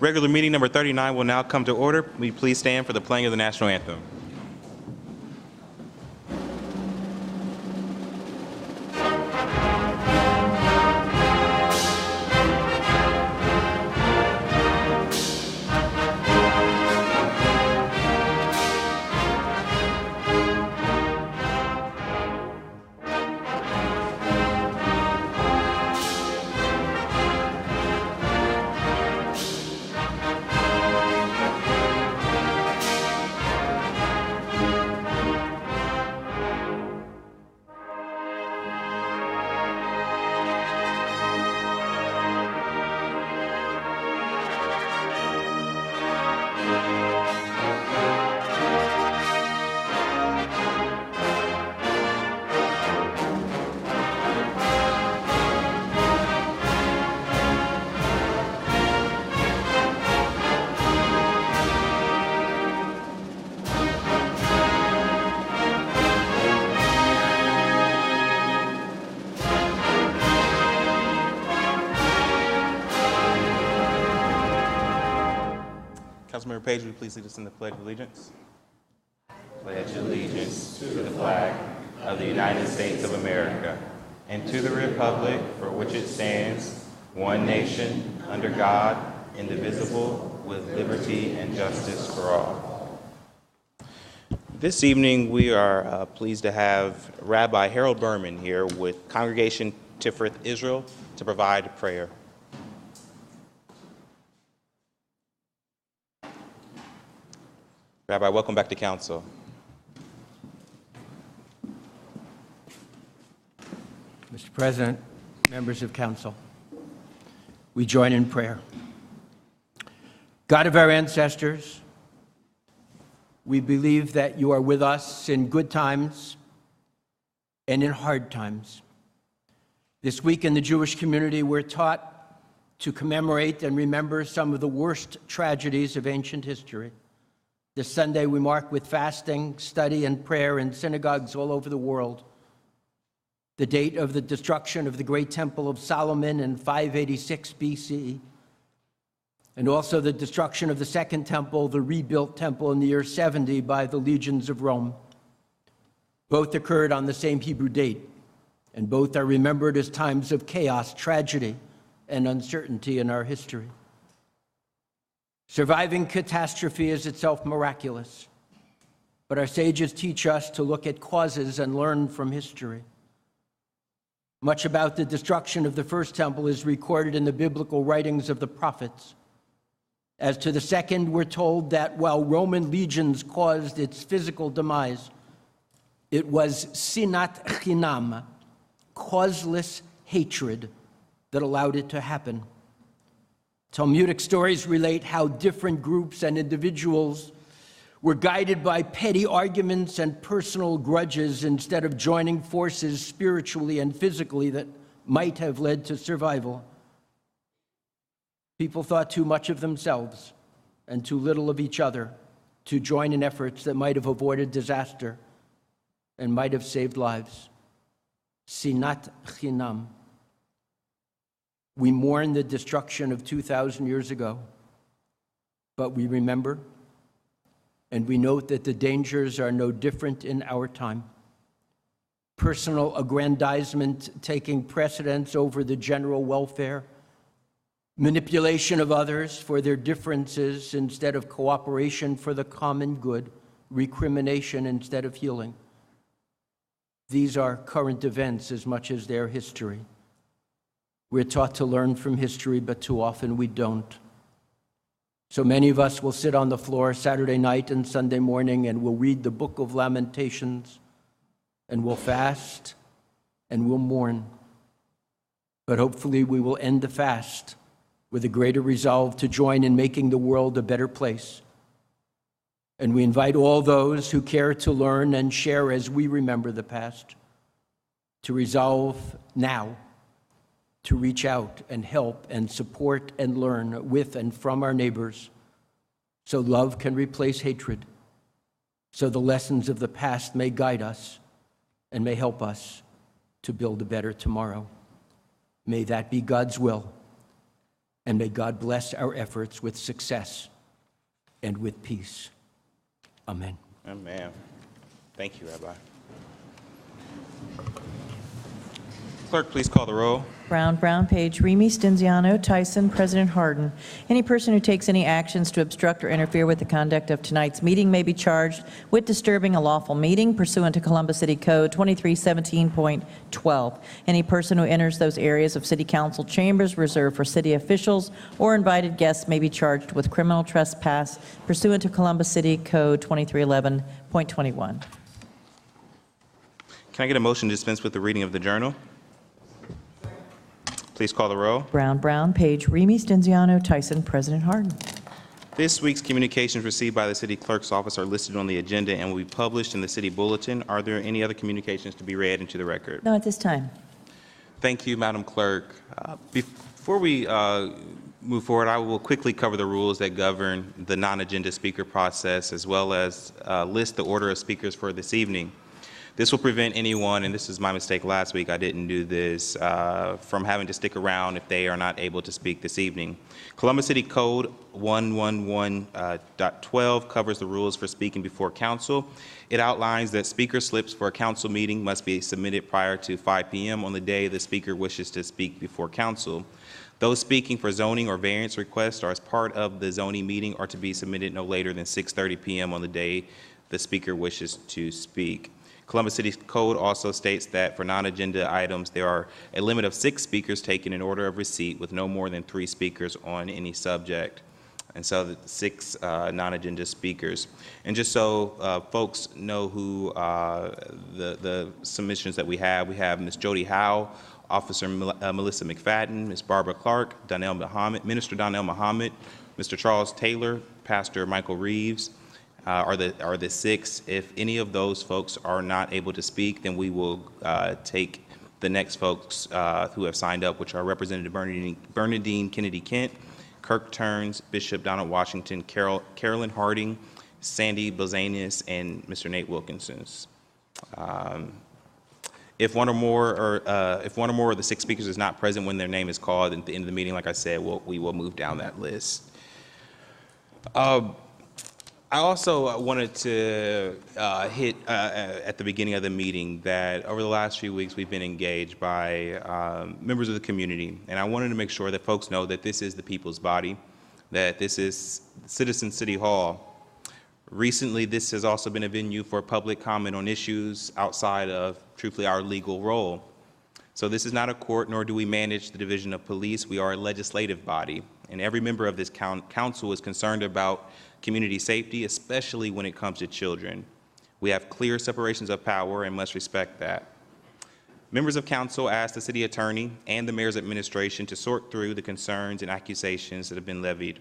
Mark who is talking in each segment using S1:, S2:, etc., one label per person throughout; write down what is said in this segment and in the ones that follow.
S1: Regular meeting number 39 will now come to order. Will you please stand for the playing of the national anthem? Councilmember Page, will you please lead us in the Pledge of Allegiance? Pledge allegiance to the flag of the United States of America and to the republic for which it stands, one nation, under God, indivisible, with liberty and justice for all. This evening, we are pleased to have Rabbi Harold Berman here with Congregation Tiferet Israel to provide prayer. Rabbi, welcome back to council.
S2: Mr. President, members of council, we join in prayer. God of our ancestors, we believe that you are with us in good times and in hard times. This week in the Jewish community, we're taught to commemorate and remember some of the worst tragedies of ancient history. This Sunday, we mark with fasting, study, and prayer in synagogues all over the world the date of the destruction of the great Temple of Solomon in 586 BC, and also the destruction of the Second Temple, the rebuilt temple in the year 70 by the legions of Rome. Both occurred on the same Hebrew date, and both are remembered as times of chaos, tragedy, and uncertainty in our history. Surviving catastrophe is itself miraculous, but our sages teach us to look at causes and learn from history. Much about the destruction of the first temple is recorded in the biblical writings of the prophets. As to the second, we're told that while Roman legions caused its physical demise, it was sinat chinam, causeless hatred, that allowed it to happen. Talmudic stories relate how different groups and individuals were guided by petty arguments and personal grudges instead of joining forces spiritually and physically that might have led to survival. People thought too much of themselves and too little of each other to join in efforts that might have avoided disaster and might have saved lives. Sinat chinam. We mourn the destruction of 2,000 years ago, but we remember and we note that the dangers are no different in our time. Personal aggrandizement taking precedence over the general welfare, manipulation of others for their differences instead of cooperation for the common good, recrimination instead of healing. These are current events as much as their history. We're taught to learn from history, but too often we don't. So many of us will sit on the floor Saturday night and Sunday morning and we'll read the book of Lamentations and we'll fast and we'll mourn. But hopefully we will end the fast with a greater resolve to join in making the world a better place. And we invite all those who care to learn and share as we remember the past to resolve now to reach out and help and support and learn with and from our neighbors so love can replace hatred, so the lessons of the past may guide us and may help us to build a better tomorrow. May that be God's will. And may God bless our efforts with success and with peace. Amen.
S1: Amen. Thank you, Rabbi. Clerk, please call the roll.
S3: Brown, Page, Remy, Stenziano, Tyson, President Harden. Any person who takes any actions to obstruct or interfere with the conduct of tonight's meeting may be charged with disturbing a lawful meeting pursuant to Columbus City Code 2317.12. Any person who enters those areas of city council chambers reserved for city officials or invited guests may be charged with criminal trespass pursuant to Columbus City Code 2311.21.
S1: Can I get a motion to dispense with the reading of the journal? Please call the roll.
S3: Brown, Page, Remy, Stenziano, Tyson, President Harden.
S1: This week's communications received by the city clerk's office are listed on the agenda and will be published in the city bulletin. Are there any other communications to be read into the record?
S3: No, at this time.
S1: Thank you, Madam Clerk. Before we move forward, I will quickly cover the rules that govern the non-agenda speaker process, as well as list the order of speakers for this evening. This will prevent anyone, and this is my mistake last week, I didn't do this, from having to stick around if they are not able to speak this evening. Columbus City Code 111.12 covers the rules for speaking before council. It outlines that speaker slips for a council meeting must be submitted prior to 5 p.m. on the day the speaker wishes to speak before council. Those speaking for zoning or variance requests or as part of the zoning meeting are to be submitted no later than 6:30 p.m. on the day the speaker wishes to speak. Columbus City Code also states that for non-agenda items, there are a limit of 6 speakers taken in order of receipt with no more than 3 speakers on any subject. And so the 6 non-agenda speakers. And just so folks know who the submissions that we have Ms. Jody Howe, Officer Melissa McFadden, Ms. Barbara Clark, Minister Donnell Muhammad, Mr. Charles Taylor, Pastor Michael Reeves, are the 6. If any of those folks are not able to speak, then we will take the next folks who have signed up, which are Representative Bernadine Kennedy Kent, Kirk Turns, Bishop Donald Washington, Carolyn Harding, Sandy Blazanius, and Mr. Nate Wilkinson. If one or more of the 6 speakers is not present when their name is called at the end of the meeting, like I said, we will move down that list. I also wanted to hit at the beginning of the meeting that over the last few weeks we've been engaged by members of the community, and I wanted to make sure that folks know that this is the people's body, that this is Citizen City Hall. Recently, this has also been a venue for public comment on issues outside of, truthfully, our legal role. So this is not a court, nor do we manage the division of police. We are a legislative body, and every member of this council is concerned about community safety, especially when it comes to children. We have clear separations of power and must respect that. Members of council ask the city attorney and the mayor's administration to sort through the concerns and accusations that have been levied.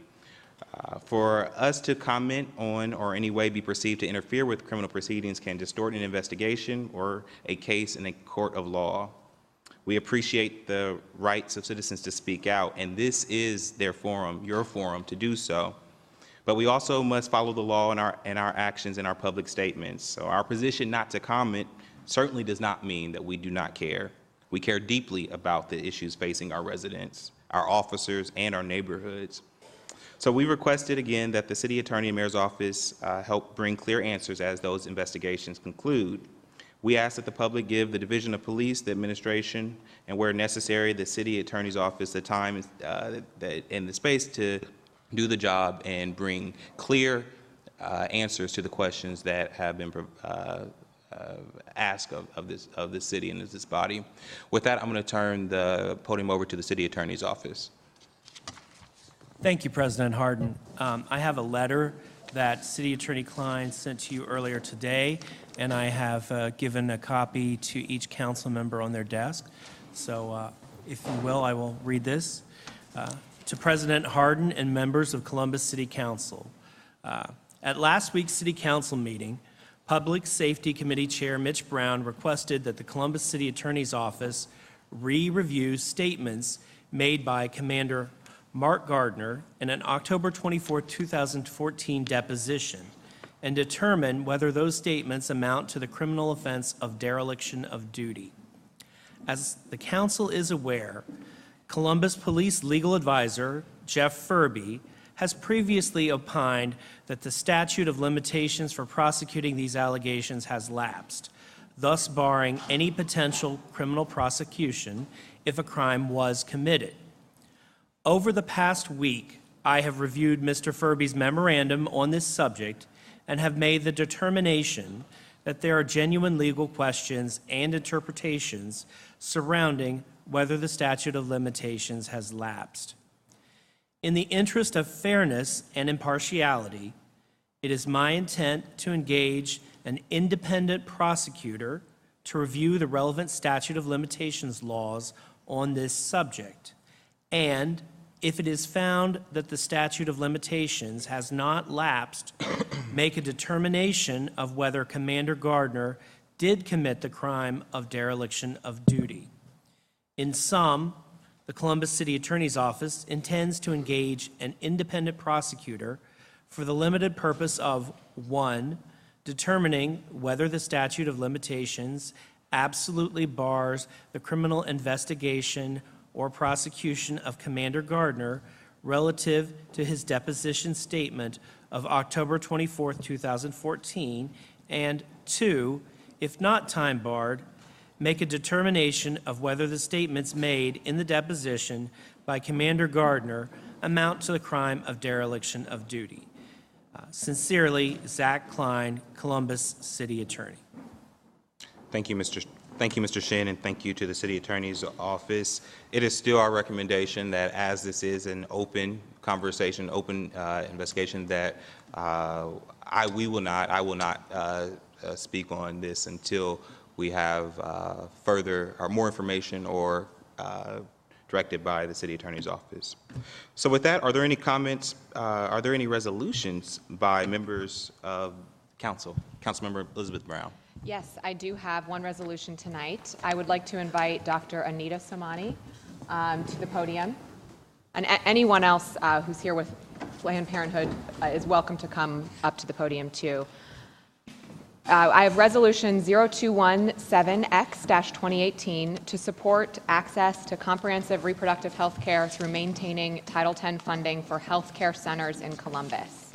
S1: For us to comment on or any way be perceived to interfere with criminal proceedings can distort an investigation or a case in a court of law. We appreciate the rights of citizens to speak out, and this is their forum, your forum, to do so. But we also must follow the law in our actions and our public statements. So our position not to comment certainly does not mean that we do not care. We care deeply about the issues facing our residents, our officers, and our neighborhoods. So we requested again that the city attorney and mayor's office help bring clear answers as those investigations conclude. We ask that the public give the Division of Police, the administration, and where necessary, the city attorney's office the time and the space to do the job and bring clear answers to the questions that have been asked of this city and this body. With that, I'm going to turn the podium over to the city attorney's office.
S4: Thank you, President Harden. I have a letter that City Attorney Klein sent to you earlier today, and I have given a copy to each council member on their desk. So if you will, I will read this. To President Harden and members of Columbus City Council. At last week's City Council meeting, Public Safety Committee Chair Mitch Brown requested that the Columbus City Attorney's Office re-review statements made by Commander Mark Gardner in an October 24, 2014 deposition and determine whether those statements amount to the criminal offense of dereliction of duty. As the council is aware, Columbus Police Legal Advisor Jeff Furby has previously opined that the statute of limitations for prosecuting these allegations has lapsed, thus barring any potential criminal prosecution if a crime was committed. Over the past week, I have reviewed Mr. Furby's memorandum on this subject and have made the determination that there are genuine legal questions and interpretations surrounding whether the statute of limitations has lapsed. In the interest of fairness and impartiality, it is my intent to engage an independent prosecutor to review the relevant statute of limitations laws on this subject, and if it is found that the statute of limitations has not lapsed, make a determination of whether Commander Gardner did commit the crime of dereliction of duty. In sum, the Columbus City Attorney's Office intends to engage an independent prosecutor for the limited purpose of, 1, determining whether the statute of limitations absolutely bars the criminal investigation or prosecution of Commander Gardner relative to his deposition statement of October 24, 2014, and 2, if not time barred, make a determination of whether the statements made in the deposition by Commander Gardner amount to the crime of dereliction of duty. Sincerely, Zach Klein, Columbus City Attorney.
S1: Thank you, Mr. Shin, and thank you to the City Attorney's Office. It is still our recommendation that, as this is an open conversation, open investigation, that I will not speak on this until we have further or more information or directed by the City Attorney's Office. So with that, are there any comments, are there any resolutions by members of Council? Councilmember Elizabeth Brown.
S5: Yes, I do have one resolution tonight. I would like to invite Dr. Anita Somani to the podium. And anyone else who's here with Planned Parenthood is welcome to come up to the podium too. I have Resolution 0217X-2018 to support access to comprehensive reproductive health care through maintaining Title X funding for health care centers in Columbus.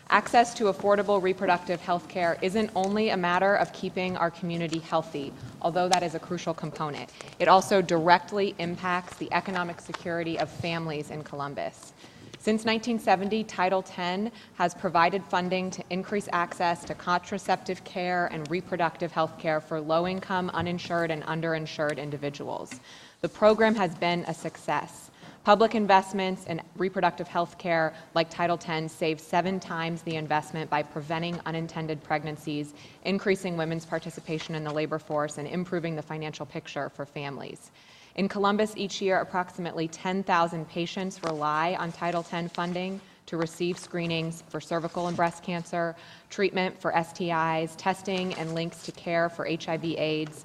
S5: Access to affordable reproductive health care isn't only a matter of keeping our community healthy, although that is a crucial component. It also directly impacts the economic security of families in Columbus. Since 1970, Title X has provided funding to increase access to contraceptive care and reproductive health care for low-income, uninsured, and underinsured individuals. The program has been a success. Public investments in reproductive health care, like Title X, save 7 times the investment by preventing unintended pregnancies, increasing women's participation in the labor force, and improving the financial picture for families. In Columbus, each year, approximately 10,000 patients rely on Title X funding to receive screenings for cervical and breast cancer, treatment for STIs, testing and links to care for HIV/AIDS,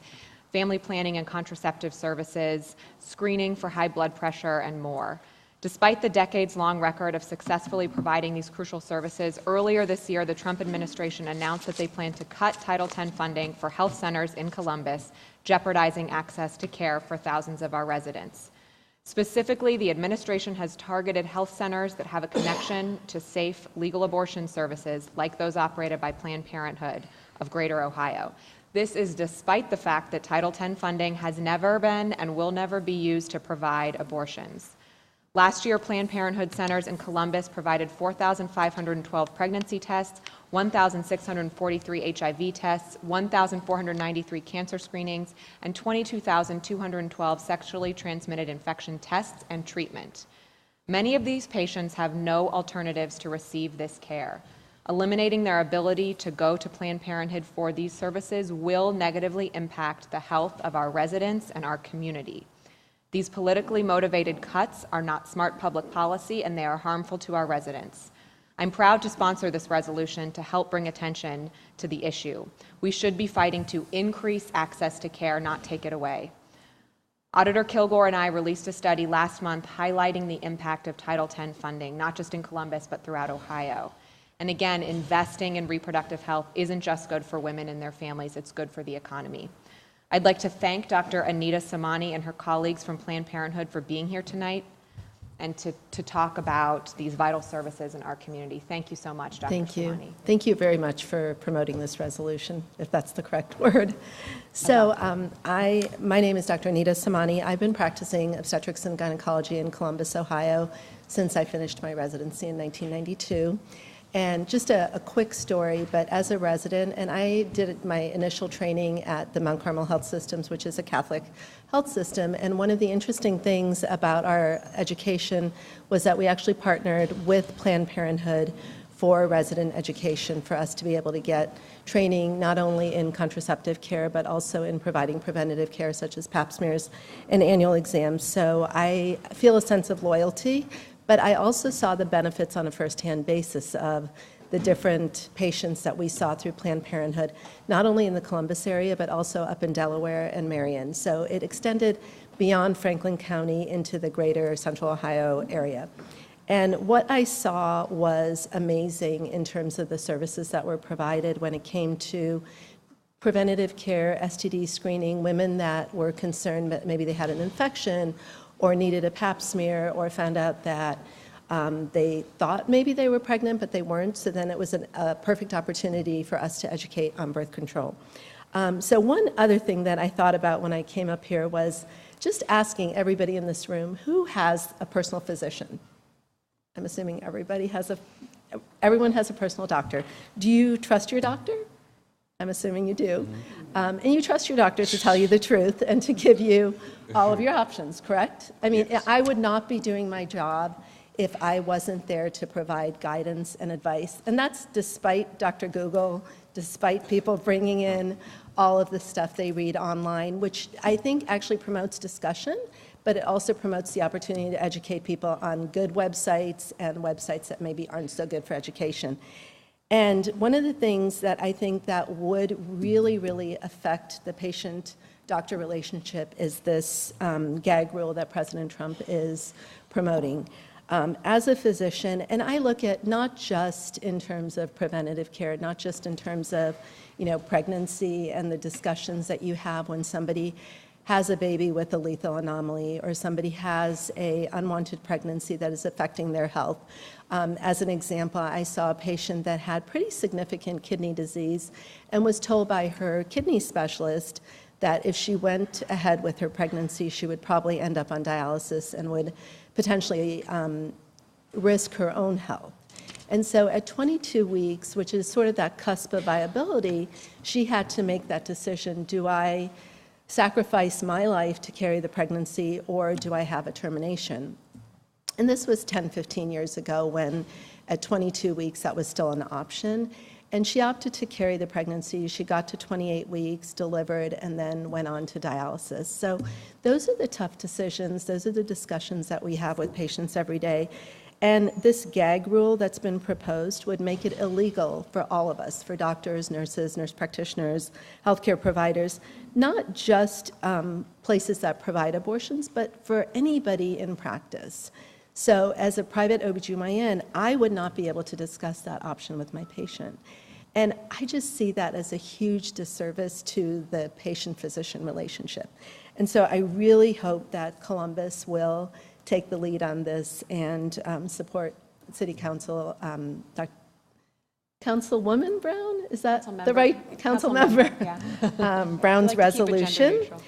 S5: family planning and contraceptive services, screening for high blood pressure, and more. Despite the decades-long record of successfully providing these crucial services, earlier this year, the Trump administration announced that they plan to cut Title X funding for health centers in Columbus, jeopardizing access to care for thousands of our residents. Specifically, the administration has targeted health centers that have a connection to safe legal abortion services, like those operated by Planned Parenthood of Greater Ohio. This is despite the fact that Title X funding has never been and will never be used to provide abortions. Last year, Planned Parenthood centers in Columbus provided 4,512 pregnancy tests, 1,643 HIV tests, 1,493 cancer screenings, and 22,212 sexually transmitted infection tests and treatment. Many of these patients have no alternatives to receive this care. Eliminating their ability to go to Planned Parenthood for these services will negatively impact the health of our residents and our community. These politically motivated cuts are not smart public policy, and they are harmful to our residents. I'm proud to sponsor this resolution to help bring attention to the issue. We should be fighting to increase access to care, not take it away. Auditor Kilgore and I released a study last month highlighting the impact of Title X funding, not just in Columbus, but throughout Ohio. And again, investing in reproductive health isn't just good for women and their families, it's good for the economy. I'd like to thank Dr. Anita Samani and her colleagues from Planned Parenthood for being here tonight and to talk about these vital services in our community. Thank you so much, Dr.
S6: Thank you.
S5: Samani.
S6: Thank you very much for promoting this resolution, if that's the correct word. So my name is Dr. Anita Samani. I've been practicing obstetrics and gynecology in Columbus, Ohio, since I finished my residency in 1992. And just a quick story, but as a resident, and I did my initial training at the Mount Carmel Health Systems, which is a Catholic health system, and one of the interesting things about our education was that we actually partnered with Planned Parenthood for resident education for us to be able to get training not only in contraceptive care, but also in providing preventative care such as pap smears and annual exams. So I feel a sense of loyalty, but I also saw the benefits on a firsthand basis of the different patients that we saw through Planned Parenthood, not only in the Columbus area, but also up in Delaware and Marion. So it extended beyond Franklin County into the greater Central Ohio area. And what I saw was amazing in terms of the services that were provided when it came to preventative care, STD screening, women that were concerned that maybe they had an infection or needed a pap smear or found out that they thought maybe they were pregnant, but they weren't. So then it was a perfect opportunity for us to educate on birth control. So one other thing that I thought about when I came up here was just asking everybody in this room, who has a personal physician? I'm assuming everyone has a personal doctor. Do you trust your doctor? I'm assuming you do. And you trust your doctor to tell you the truth and to give you all of your options, correct? I mean, yes. I would not be doing my job if I wasn't there to provide guidance and advice. And that's despite Dr. Google, despite people bringing in all of the stuff they read online, which I think actually promotes discussion, but it also promotes the opportunity to educate people on good websites and websites that maybe aren't so good for education. And one of the things that I think that would really, really affect the patient-doctor relationship is this gag rule that President Trump is promoting. As a physician, and I look at not just in terms of preventative care, not just in terms of, pregnancy and the discussions that you have when somebody has a baby with a lethal anomaly or somebody has an unwanted pregnancy that is affecting their health. As an example, I saw a patient that had pretty significant kidney disease and was told by her kidney specialist that if she went ahead with her pregnancy, she would probably end up on dialysis and would potentially risk her own health. And so at 22 weeks, which is sort of that cusp of viability, she had to make that decision. Do I sacrifice my life to carry the pregnancy, or do I have a termination? And this was 10, 15 years ago when at 22 weeks that was still an option. And she opted to carry the pregnancy. She got to 28 weeks, delivered, and then went on to dialysis. So those are the tough decisions. Those are the discussions that we have with patients every day. And this gag rule that's been proposed would make it illegal for all of us, for doctors, nurses, nurse practitioners, healthcare providers, not just places that provide abortions, but for anybody in practice. So as a private OBGYN, I would not be able to discuss that option with my patient. And I just see that as a huge disservice to the patient-physician relationship. And so I really hope that Columbus will take the lead on this and support City Council, Councilwoman Brown, is that the right council member?
S5: Yeah.
S6: Brown's
S5: I'd like to keep it
S6: resolution.
S5: gender neutral.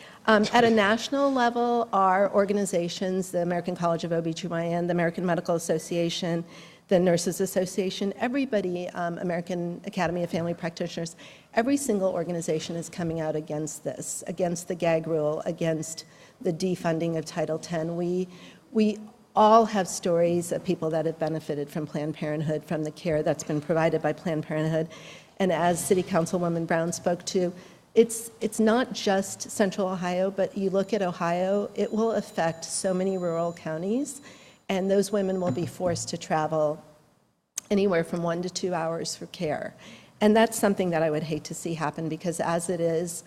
S6: At a national level, our organizations, the American College of OBGYN, the American Medical Association, the Nurses Association, everybody, American Academy of Family Practitioners, every single organization is coming out against this, against the gag rule, against the defunding of Title X. We all have stories of people that have benefited from Planned Parenthood, from the care that's been provided by Planned Parenthood. And as City Councilwoman Brown spoke to, it's not just Central Ohio, but you look at Ohio, it will affect so many rural counties, and those women will be forced to travel anywhere from 1 to 2 hours for care. And that's something that I would hate to see happen, because as it is,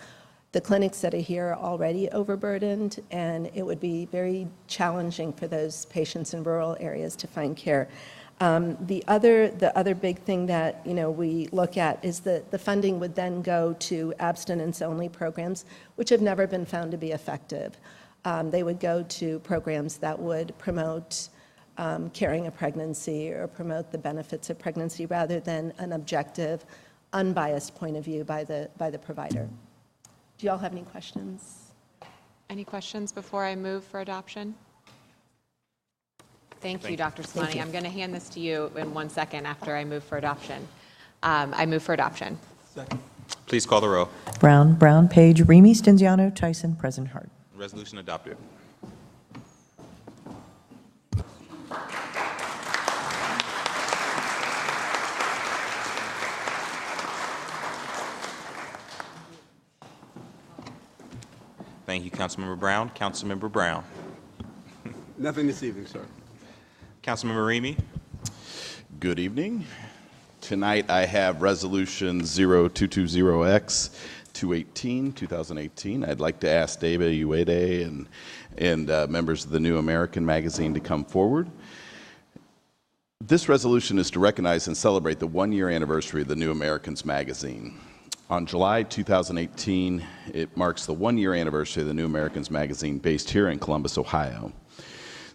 S6: the clinics that are here are already overburdened, and it would be very challenging for those patients in rural areas to find care. The other big thing that, we look at is that the funding would then go to abstinence-only programs, which have never been found to be effective. They would go to programs that would promote carrying a pregnancy or promote the benefits of pregnancy rather than an objective, unbiased point of view by the provider. Do you all have any questions?
S5: Any questions before I move for adoption? Thank you, Dr. Samani. I'm going to hand this to you in 1 second after I move for adoption. I move for adoption.
S1: Please call the row.
S3: Brown, Page, Remy, Stenziano, Tyson, President Harden.
S1: Resolution adopted. Thank you, Councilmember Brown. Councilmember Brown.
S7: Nothing this evening, sir.
S1: Councilmember Remy.
S8: Good evening. Tonight I have Resolution 0220X 218, 2018. I'd like to ask Deba Uede and members of the New American Magazine to come forward. This resolution is to recognize and celebrate the one-year anniversary of the New Americans Magazine. On July 2018, it marks the one-year anniversary of the New Americans Magazine based here in Columbus, Ohio.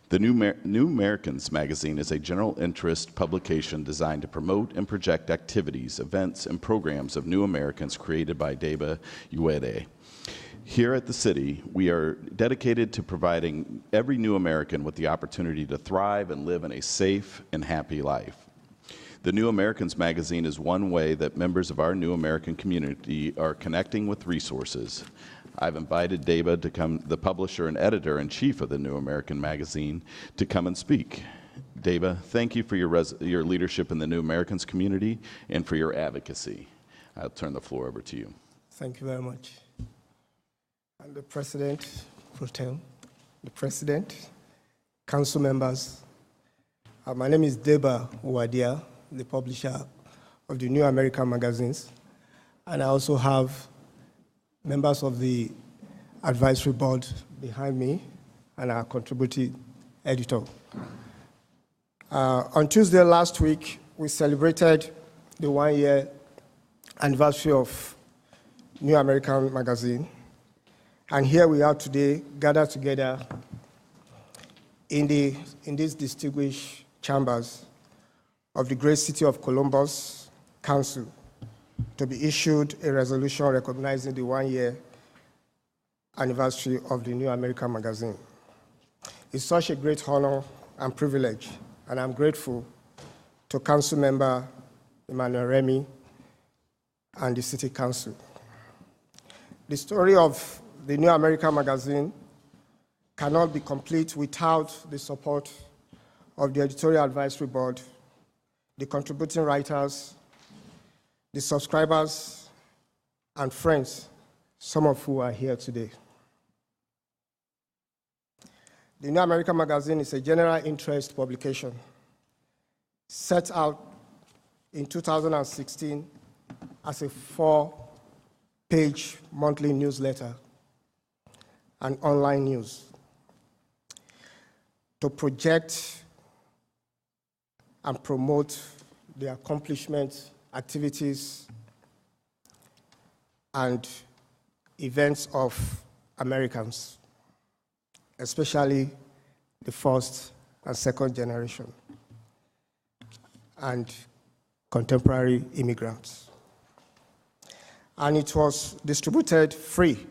S8: The New Americans Magazine is a general interest publication designed to promote and project activities, events, and programs of New Americans created by Deba Uede. Here at the city, we are dedicated to providing every new American with the opportunity to thrive and live in a safe and happy life. The New Americans Magazine is one way that members of our New American community are connecting with resources. I've invited Deba to come, the publisher and editor-in-chief of the New American Magazine, to come and speak. Deba, thank you for your leadership in the New Americans community and for your advocacy. I'll turn the floor over to you.
S9: Thank you very much. I'm the President Pro Tem, the President, Council members. My name is Deba Uede, the publisher of the New American Magazines, and I also have members of the advisory board behind me and our contributing editor. On Tuesday last week, we celebrated the one-year anniversary of New American Magazine, and here we are today, gathered together in these distinguished chambers of the great city of Columbus Council to be issued a resolution recognizing the one-year anniversary of the New American Magazine. It's such a great honor and privilege, and I'm grateful to Council Member Emmanuel Remy and the City Council. The story of the New American Magazine cannot be complete without the support of the Editorial Advisory Board, the contributing writers, the subscribers, and friends, some of who are here today. The New American Magazine is a general interest publication set out in 2016 as a 4-page monthly newsletter and online news to project and promote the accomplishments, activities, and events of Americans, especially the first and second generation, and contemporary immigrants. And it was distributed free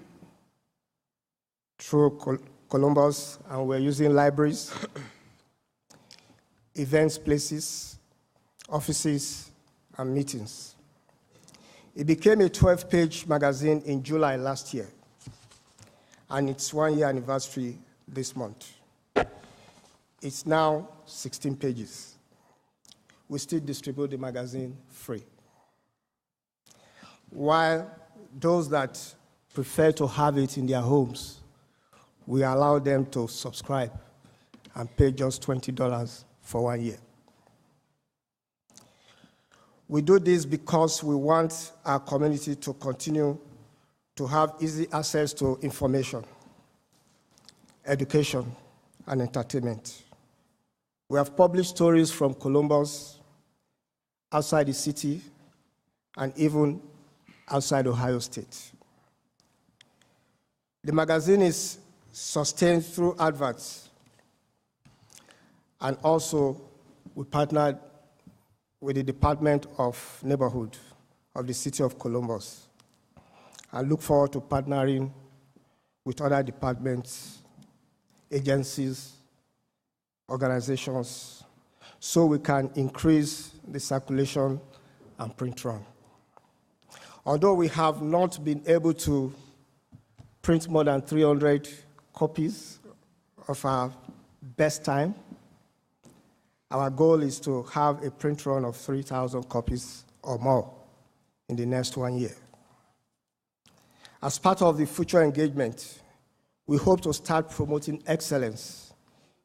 S9: through Columbus, and we're using libraries, events places, offices, and meetings. It became a 12-page magazine in July last year, and its one-year anniversary this month. It's now 16 pages. We still distribute the magazine free. While those that prefer to have it in their homes, we allow them to subscribe and pay just $20 for 1 year. We do this because we want our community to continue to have easy access to information, education, and entertainment We have published stories from Columbus, outside the city, and even outside Ohio State. The magazine is sustained through adverts, and also we partnered with the Department of Neighborhood of the City of Columbus. I look forward to partnering with other departments, agencies, organizations, so we can increase the circulation and print run. Although we have not been able to print more than 300 copies of our best time, our goal is to have a print run of 3,000 copies or more in the next 1 year. As part of the future engagement, we hope to start promoting excellence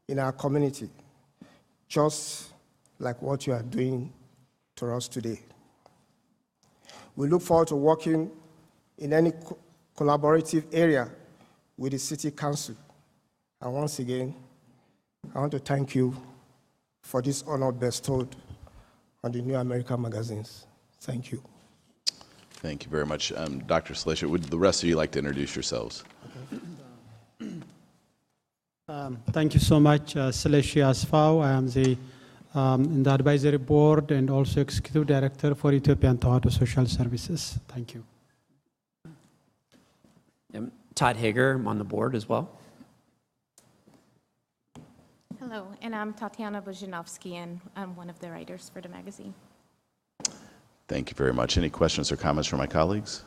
S9: in our community, just like what you are doing to us today. We look forward to working in any collaborative area with the City Council. And once again, I want to thank you for this honor bestowed on the New American magazines. Thank you.
S8: Thank you very much. Dr. Salisha, would the rest of you like to introduce yourselves?
S10: Thank you so much, Salisha Asfaw. I am in the advisory board and also executive director for Ethiopian Tohoto Social Services. Thank you.
S11: I'm Todd Hager. I'm on the board as well.
S12: Hello, and I'm Tatiana Bojanovsky, and I'm one of the writers for the magazine.
S8: Thank you very much. Any questions or comments from my colleagues?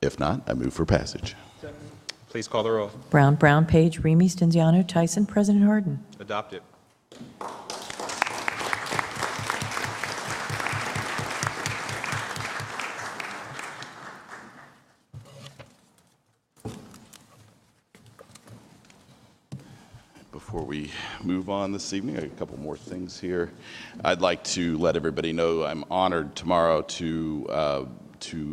S8: If not, I move for passage.
S1: Please call the roll.
S3: Brown, Brown, Page, Remy, Stenziano, Tyson, President Harden.
S1: Adopted.
S8: Before we move on this evening, a couple more things here. I'd like to let everybody know I'm honored tomorrow to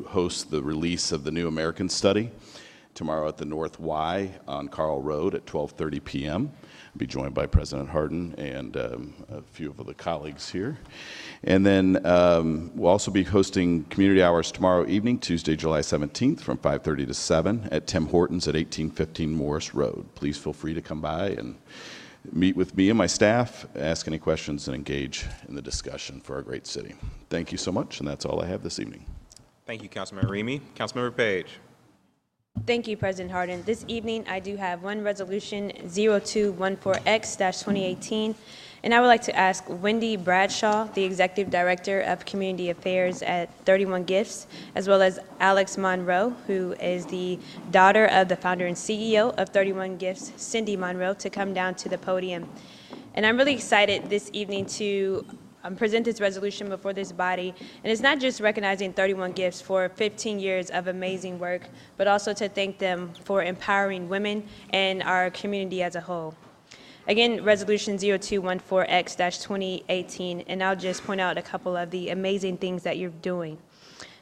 S8: host the release of the New American Study tomorrow at the North Y on Carl Road at 12:30 p.m. I'll be joined by President Harden and a few of the colleagues here. And then we'll also be hosting community hours tomorrow evening, Tuesday, July 17th from 5:30 to 7 at Tim Hortons at 1815 Morris Road. Please feel free to come by and meet with me and my staff, ask any questions, and engage in the discussion for our great city. Thank you so much, and that's all I have this evening.
S1: Thank you, Councilmember Remy. Councilmember Page.
S13: Thank you, President Harden. This evening, I do have one resolution 0214X-2018, and I would like to ask Wendy Bradshaw, the Executive Director of Community Affairs at 31 Gifts, as well as Alex Monroe, who is the daughter of the founder and CEO of 31 Gifts, Cindy Monroe, to come down to the podium. And I'm really excited this evening to present this resolution before this body. And it's not just recognizing 31 Gifts for 15 years of amazing work, but also to thank them for empowering women and our community as a whole. Again, resolution 0214X-2018, and I'll just point out a couple of the amazing things that you're doing.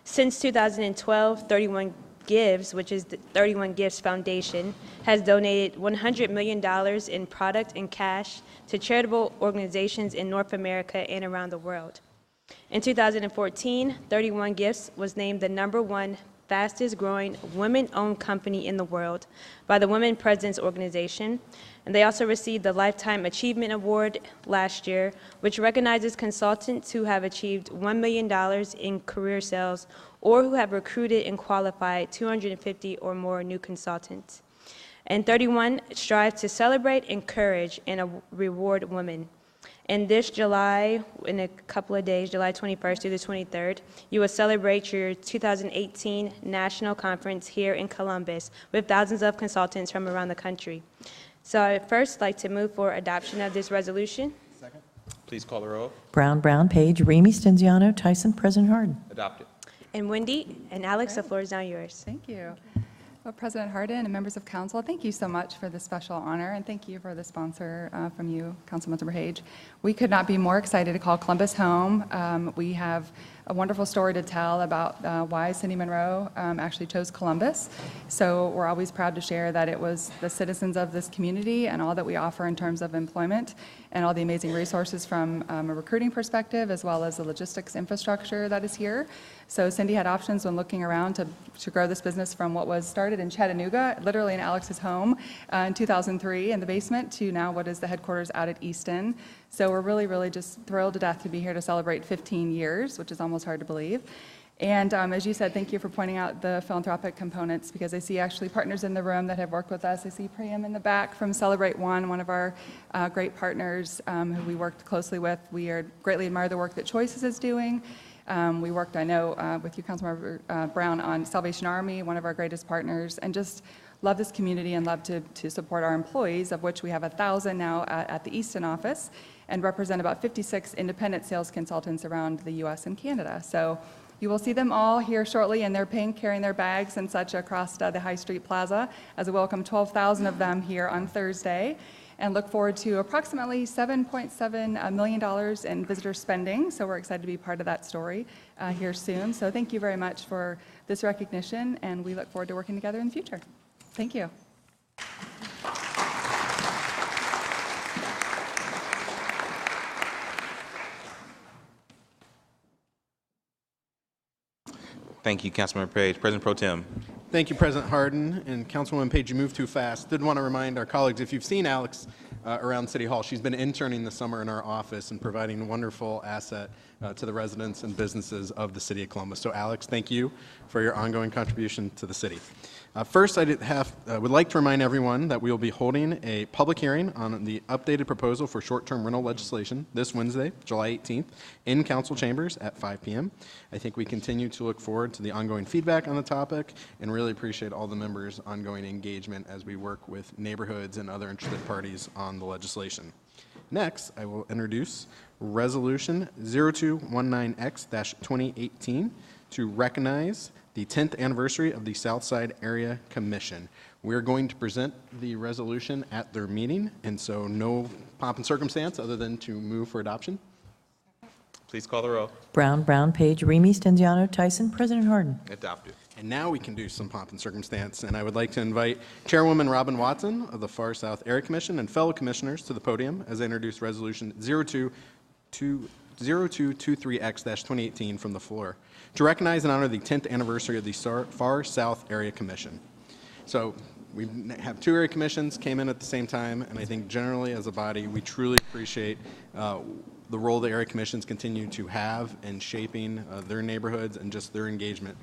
S13: Since 2012, 31 Gives, which is the 31 Gifts Foundation, has donated $100 million in product and cash to charitable organizations in North America and around the world. In 2014, 31 Gifts was named the #1 fastest growing women-owned company in the world by the Women Presidents Organization, and they also received the Lifetime Achievement Award last year, which recognizes consultants who have achieved $1 million in career sales or who have recruited and qualified 250 or more new consultants. And 31 strives to celebrate, encourage, and reward women. And this July, in a couple of days, July 21st through the 23rd, you will celebrate your 2018 national conference here in Columbus with thousands of consultants from around the country. So I'd first like to move for adoption of this resolution.
S1: Second. Please call the roll.
S3: Brown, Brown, Page, Remy, Stenziano, Tyson, President Harden.
S1: Adopted.
S13: And Wendy and Alex, the floor is now yours.
S14: Thank you. Well, President Harden and members of council, thank you so much for this special honor, and thank you for the sponsor from you, Councilmember Page. We could not be more excited to call Columbus home. We have a wonderful story to tell about why Cindy Monroe actually chose Columbus. So we're always proud to share that it was the citizens of this community and all that we offer in terms of employment and all the amazing resources from a recruiting perspective, as well as the logistics infrastructure that is here. So Cindy had options when looking around to grow this business from what was started in Chattanooga, literally in Alex's home in 2003 in the basement, to now what is the headquarters out at Easton. So we're really, really just thrilled to death to be here to celebrate 15 years, which is almost hard to believe. And as you said, thank you for pointing out the philanthropic components, because I see actually partners in the room that have worked with us. I see Priam in the back from Celebrate one of our great partners who we worked closely with. We greatly admire the work that Choices is doing. We worked, I know, with you, Councilmember Brown, on Salvation Army, one of our greatest partners, and just love this community and love to support our employees, of which we have 1,000 now at the Easton office, and represent about 56 independent sales consultants around the U.S. and Canada. So you will see them all here shortly in their pink, carrying their bags and such across the High Street Plaza, as we welcome 12,000 of them here on Thursday, and look forward to approximately $7.7 million in visitor spending. So we're excited to be part of that story here soon. So thank you very much for this recognition, and we look forward to working together in the future. Thank you.
S1: Thank you, Councilmember Page. President Pro Tem.
S15: Thank you, President Harden. And Councilwoman Page, you moved too fast. Did want to remind our colleagues, if you've seen Alex around City Hall, she's been interning this summer in our office and providing a wonderful asset to the residents and businesses of the City of Columbus. So Alex, thank you for your ongoing contribution to the city. First, I would like to remind everyone that we will be holding a public hearing on the updated proposal for short-term rental legislation this Wednesday, July 18th, in council chambers at 5 p.m. I think we continue to look forward to the ongoing feedback on the topic and really appreciate all the members' ongoing engagement as we work with neighborhoods and other interested parties on the legislation. Next, I will introduce Resolution 0219X-2018 to recognize the 10th anniversary of the Southside Area Commission. We're going to present the resolution at their meeting, and so no pomp and circumstance other than to move for adoption.
S1: Please call the roll.
S3: Brown, Page, Remy, Stenziano, Tyson, President Harden.
S1: Adopted.
S15: And now we can do some pomp and circumstance, and I would like to invite Chairwoman Robin Watson of the Far South Area Commission and fellow commissioners to the podium as I introduce Resolution 0223X-2018 from the floor to recognize and honor the 10th anniversary of the Far South Area Commission. So we have two area commissions came in at the same time, and I think generally as a body we truly appreciate the role the area commissions continue to have in shaping their neighborhoods and just their engagement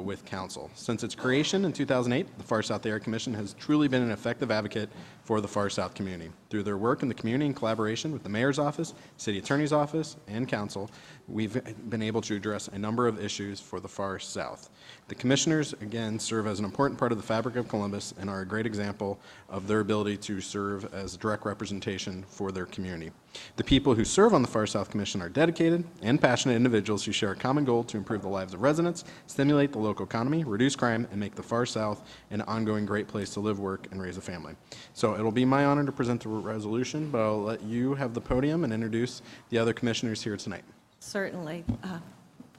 S15: with council. Since its creation in 2008, the Far South Area Commission has truly been an effective advocate for the Far South community. Through their work in the community in collaboration with the Mayor's Office, City Attorney's Office, and Council, we've been able to address a number of issues for the Far South. The commissioners, again, serve as an important part of the fabric of Columbus and are a great example of their ability to serve as direct representation for their community. The people who serve on the Far South Commission are dedicated and passionate individuals who share a common goal to improve the lives of residents, stimulate the local economy, reduce crime, and make the Far South an ongoing great place to live, work, and raise a family. So it'll be my honor to present the resolution, but I'll let you have the podium and introduce the other commissioners here tonight.
S16: Certainly.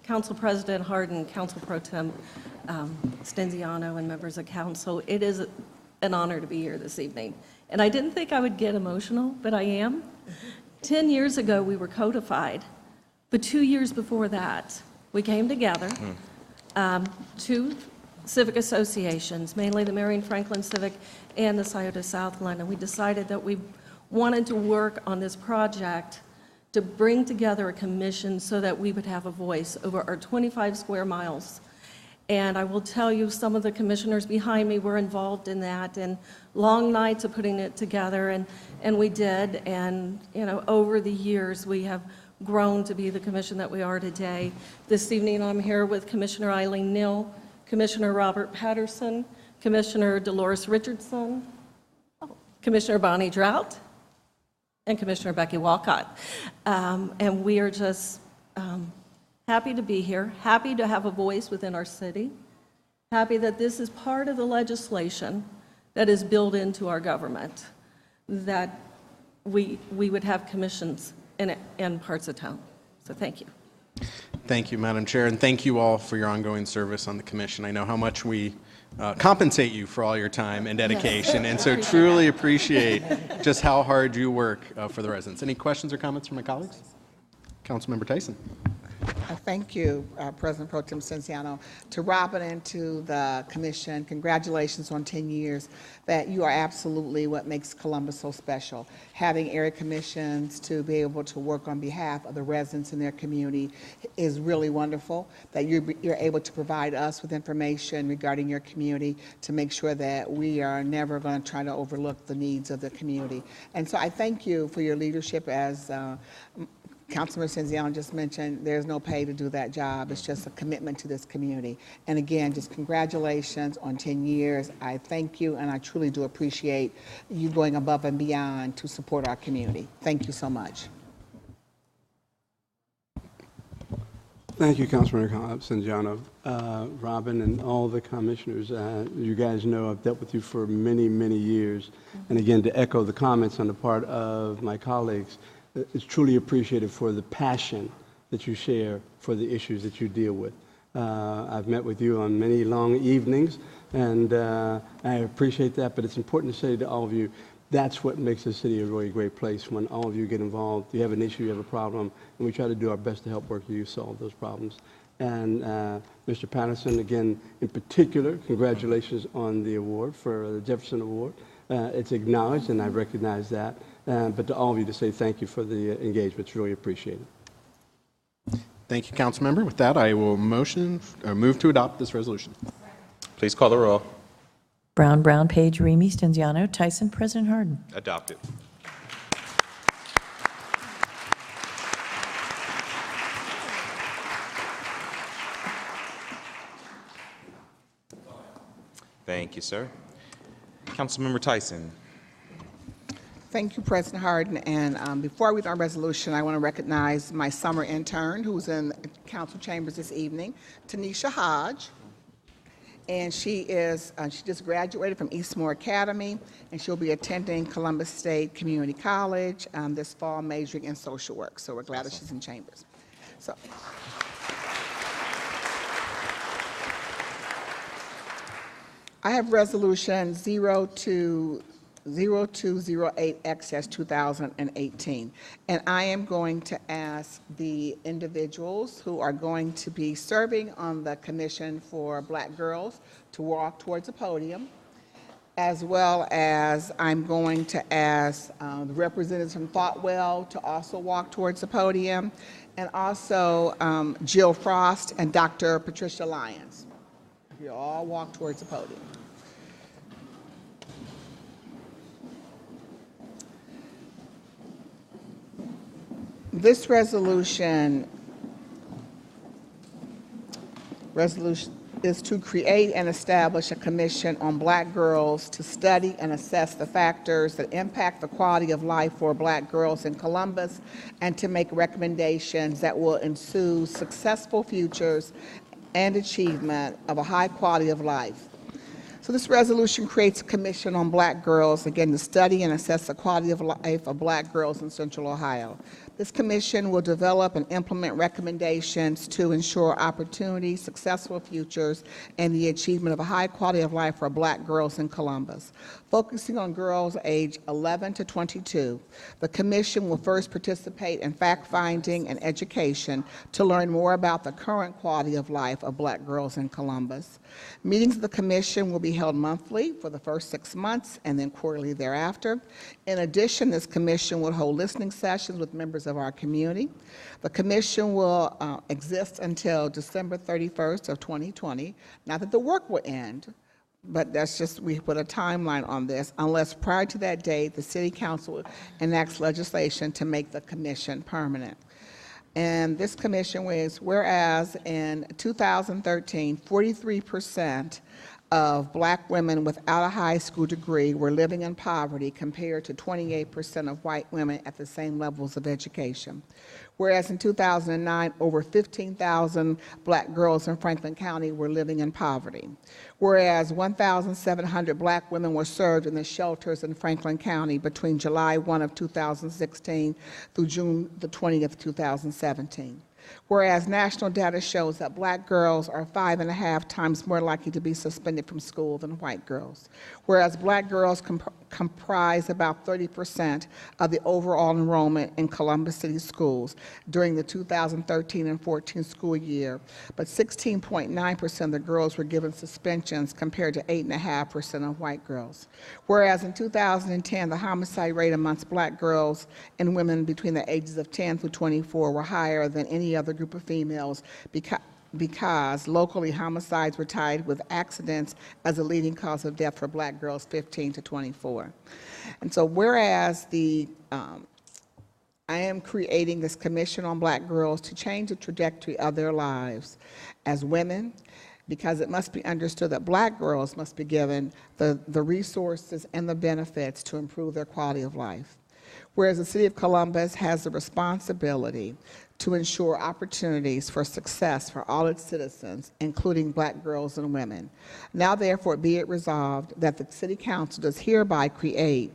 S16: Council President Harden, Council Pro Tem Stenziano, and members of council, it is an honor to be here this evening. And I didn't think I would get emotional, but I am. 10 years ago, we were codified, but 2 years before that, we came together, two civic associations, mainly the Marion Franklin Civic and the Scioto Southland, and we decided that we wanted to work on this project to bring together a commission so that we would have a voice over our 25 square miles. And I will tell you, some of the commissioners behind me were involved in that, and long nights of putting it together, and we did. And, you know, over the years, we have grown to be the commission that we are today. This evening, I'm here with Commissioner Eileen Neal, Commissioner Robert Patterson, Commissioner Dolores Richardson, Commissioner Bonnie Drought, and Commissioner Becky Walcott. And we are just happy to be here, happy to have a voice within our city, happy that this is part of the legislation that is built into our government, that we would have commissions in parts of town. So thank you.
S15: Thank you, Madam Chair, and thank you all for your ongoing service on the commission. I know how much we compensate you for all your time and dedication, and so truly appreciate just how hard you work for the residents. Any questions or comments from my colleagues? Councilmember Tyson.
S17: Thank you, President Pro Tem Cinciano. To Robin and to the commission, congratulations on 10 years. That you are absolutely what makes Columbus so special. Having area commissions to be able to work on behalf of the residents in their community is really wonderful. That you're able to provide us with information regarding your community to make sure that we are never going to try to overlook the needs of the community. And so I thank you for your leadership. As Councilman Cinciano just mentioned, there's no pay to do that job. It's just a commitment to this community. And again, just congratulations on 10 years. I thank you, and I truly do appreciate you going above and beyond to support our community. Thank you so much.
S7: Thank you, Councilman Cinciano. Robin and all the commissioners, you guys know I've dealt with you for many, many years. And again, to echo the comments on the part of my colleagues, it's truly appreciated for the passion that you share for the issues that you deal with. I've met with you on many long evenings, and I appreciate that, but it's important to say to all of you, that's what makes the city a really great place, when all of you get involved. You have an issue, you have a problem, and we try to do our best to help work with you solve those problems. And Mr. Patterson, again, in particular, congratulations on the award for the Jefferson Award. It's acknowledged, and I recognize that. But to all of you, to say thank you for the engagement. It's really appreciated.
S15: Thank you, Councilmember. With that, I will move to adopt this resolution.
S1: Please call the roll.
S3: Brown, Brown, Page, Remy, Stenziano, Tyson, President Harden.
S1: Adopted. Thank you, sir. Councilmember Tyson.
S17: Thank you, President Harden. And before I read our resolution, I want to recognize my summer intern who's in council chambers this evening, Tanisha Hodge. And she just graduated from Eastmore Academy, and she'll be attending Columbus State Community College this fall, majoring in social work. So we're glad that she's in chambers. So. I have resolution 0208X-2018, and I am going to ask the individuals who are going to be serving on the Commission for Black Girls to walk towards the podium, as well as I'm going to ask the representatives from Thoughtwell to also walk towards the podium, and also Jill Frost and Dr. Patricia Lyons. You all walk towards the podium. This resolution is to create and establish a commission on Black girls to study and assess the factors that impact the quality of life for Black girls in Columbus, and to make recommendations that will ensue successful futures and achievement of a high quality of life. So this resolution creates a commission on Black girls, again, to study and assess the quality of life of Black girls in Central Ohio. This commission will develop and implement recommendations to ensure opportunity, successful futures, and the achievement of a high quality of life for Black girls in Columbus. Focusing on girls age 11 to 22, the commission will first participate in fact-finding and education to learn more about the current quality of life of Black girls in Columbus. Meetings of the commission will be held monthly for the first 6 months and then quarterly thereafter. In addition, this commission will hold listening sessions with members of our community. The commission will exist until December 31st of 2020. Not that the work will end, but that's just, we put a timeline on this, unless prior to that date, the City Council enacts legislation to make the commission permanent. And this commission was, whereas in 2013, 43% of Black women without a high school degree were living in poverty, compared to 28% of white women at the same levels of education. Whereas in 2009, over 15,000 Black girls in Franklin County were living in poverty. Whereas 1,700 Black women were served in the shelters in Franklin County between July 1 of 2016 through June the 20th, 2017. Whereas national data shows that black girls are 5.5 times more likely to be suspended from school than white girls. Whereas black girls comprise about 30% of the overall enrollment in Columbus City schools during the 2013 and 14 school year, but 16.9% of the girls were given suspensions compared to 8.5% of white girls. Whereas in 2010, the homicide rate amongst black girls and women between the ages of 10 through 24 were higher than any other group of females because locally homicides were tied with accidents as a leading cause of death for black girls 15 to 24. And so whereas I am creating this commission on black girls to change the trajectory of their lives as women, because it must be understood that black girls must be given the resources and the benefits to improve their quality of life. Whereas the City of Columbus has the responsibility to ensure opportunities for success for all its citizens, including black girls and women. Now therefore be it resolved that the City Council does hereby create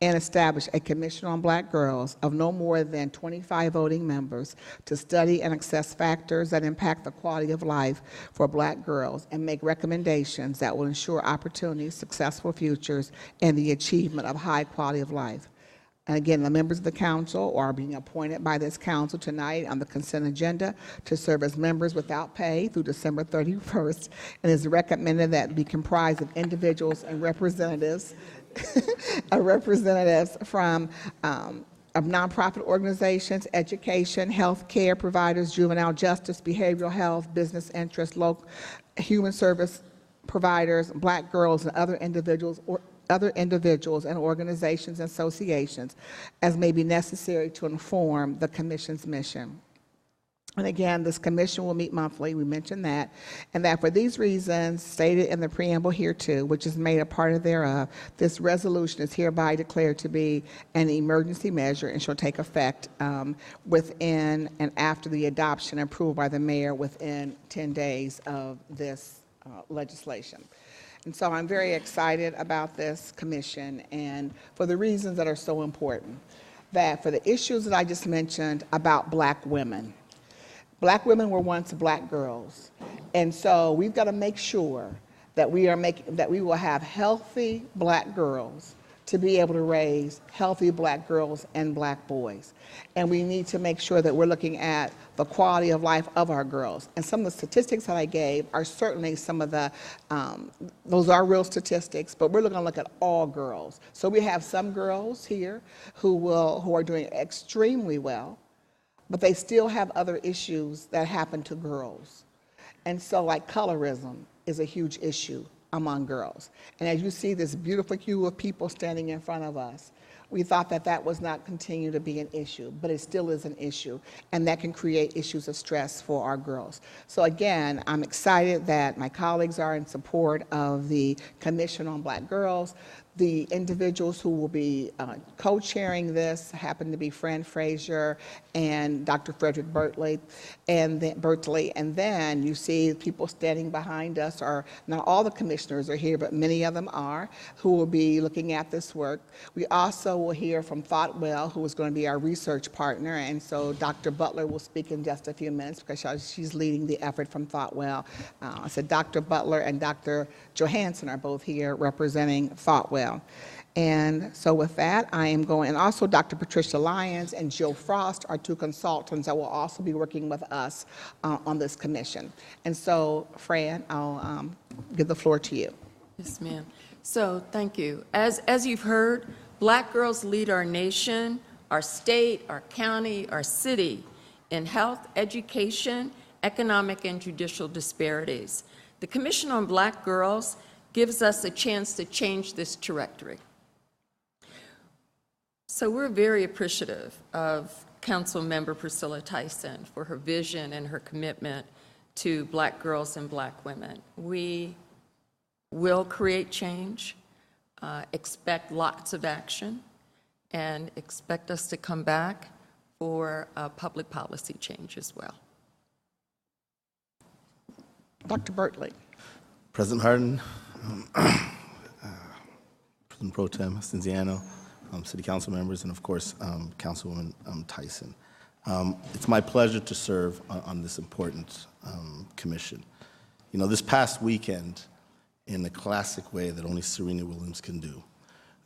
S17: and establish a commission on black girls of no more than 25 voting members to study and assess factors that impact the quality of life for black girls and make recommendations that will ensure opportunities, successful futures, and the achievement of high quality of life. And again, the members of the council are being appointed by this council tonight on the consent agenda to serve as members without pay through December 31st, and is recommended that it be comprised of individuals and representatives from of nonprofit organizations, education, health care providers, juvenile justice, behavioral health, business interests, local human service providers, black girls, and other individuals and organizations and associations as may be necessary to inform the Commission's mission. And again, this commission will meet monthly, we mentioned that, and that for these reasons stated in the preamble hereto, which is made a part of thereof, this resolution is hereby declared to be an emergency measure and shall take effect within and after the adoption and approval by the mayor within 10 days of this legislation. And so I'm very excited about this commission, and for the reasons that are so important, that for the issues that I just mentioned about black women. Black women were once black girls, and so we've got to make sure that we will have healthy black girls to be able to raise healthy black girls and black boys. And we need to make sure that we're looking at the quality of life of our girls. And some of the statistics that I gave are certainly some of the, those are real statistics, but we're going to look at all girls. So we have some girls here who are doing extremely well, but they still have other issues that happen to girls. And so like colorism is a huge issue among girls. And as you see this beautiful queue of people standing in front of us, we thought that that was not continue to be an issue, but it still is an issue, and that can create issues of stress for our girls. So again, I'm excited that my colleagues are in support of the Commission on Black Girls. The individuals who will be co-chairing this happen to be Fran Frazier and Dr. Frederick Bertley, and then you see people standing behind us are, not all the commissioners are here, but many of them are, who will be looking at this work. We also will hear from Thoughtwell, who is going to be our research partner, and so Dr. Butler will speak in just a few minutes because she's leading the effort from Thoughtwell. I said Dr. Butler and Dr. Johansson are both here representing Thoughtwell. And so with that, I am going, and also Dr. Patricia Lyons and Jill Frost are two consultants that will also be working with us on this commission. And so, Fran, I'll give the floor to you.
S18: Yes, ma'am. So thank you. As you've heard, black girls lead our nation, our state, our county, our city in health, education, economic, and judicial disparities. The Commission on Black Girls gives us a chance to change this trajectory. So we're very appreciative of Council Member Priscilla Tyson for her vision and her commitment to black girls and black women. We will create change, expect lots of action, and expect us to come back for public policy change as well.
S17: Dr. Bertley.
S19: President Harden, President Pro Tem Stinziano, City Council members, and of course, Councilwoman Tyson. It's my pleasure to serve on this important commission. You know, this past weekend, in a classic way that only Serena Williams can do,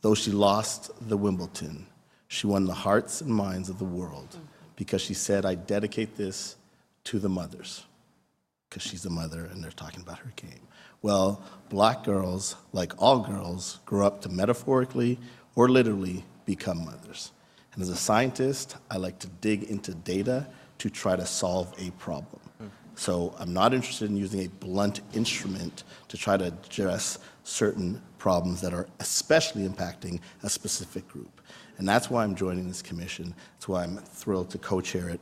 S19: though she lost the Wimbledon, she won the hearts and minds of the world because she said, I dedicate this to the mothers, because she's a mother and they're talking about her game. Well, black girls, like all girls, grow up to metaphorically or literally become mothers. And as a scientist, I like to dig into data to try to solve a problem. So I'm not interested in using a blunt instrument to try to address certain problems that are especially impacting a specific group. And that's why I'm joining this commission. That's why I'm thrilled to co-chair it,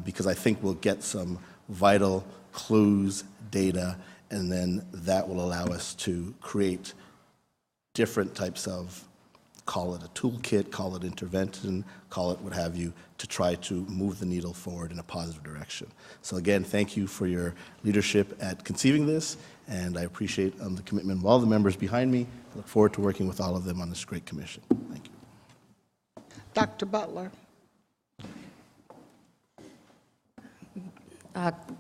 S19: because I think we'll get some vital clues, data, and then that will allow us to create different types of, call it a toolkit, call it intervention, call it what have you, to try to move the needle forward in a positive direction. So again, thank you for your leadership at conceiving this, and I appreciate the commitment of all the members behind me. I look forward to working with all of them on this great commission. Thank you.
S17: Dr. Butler.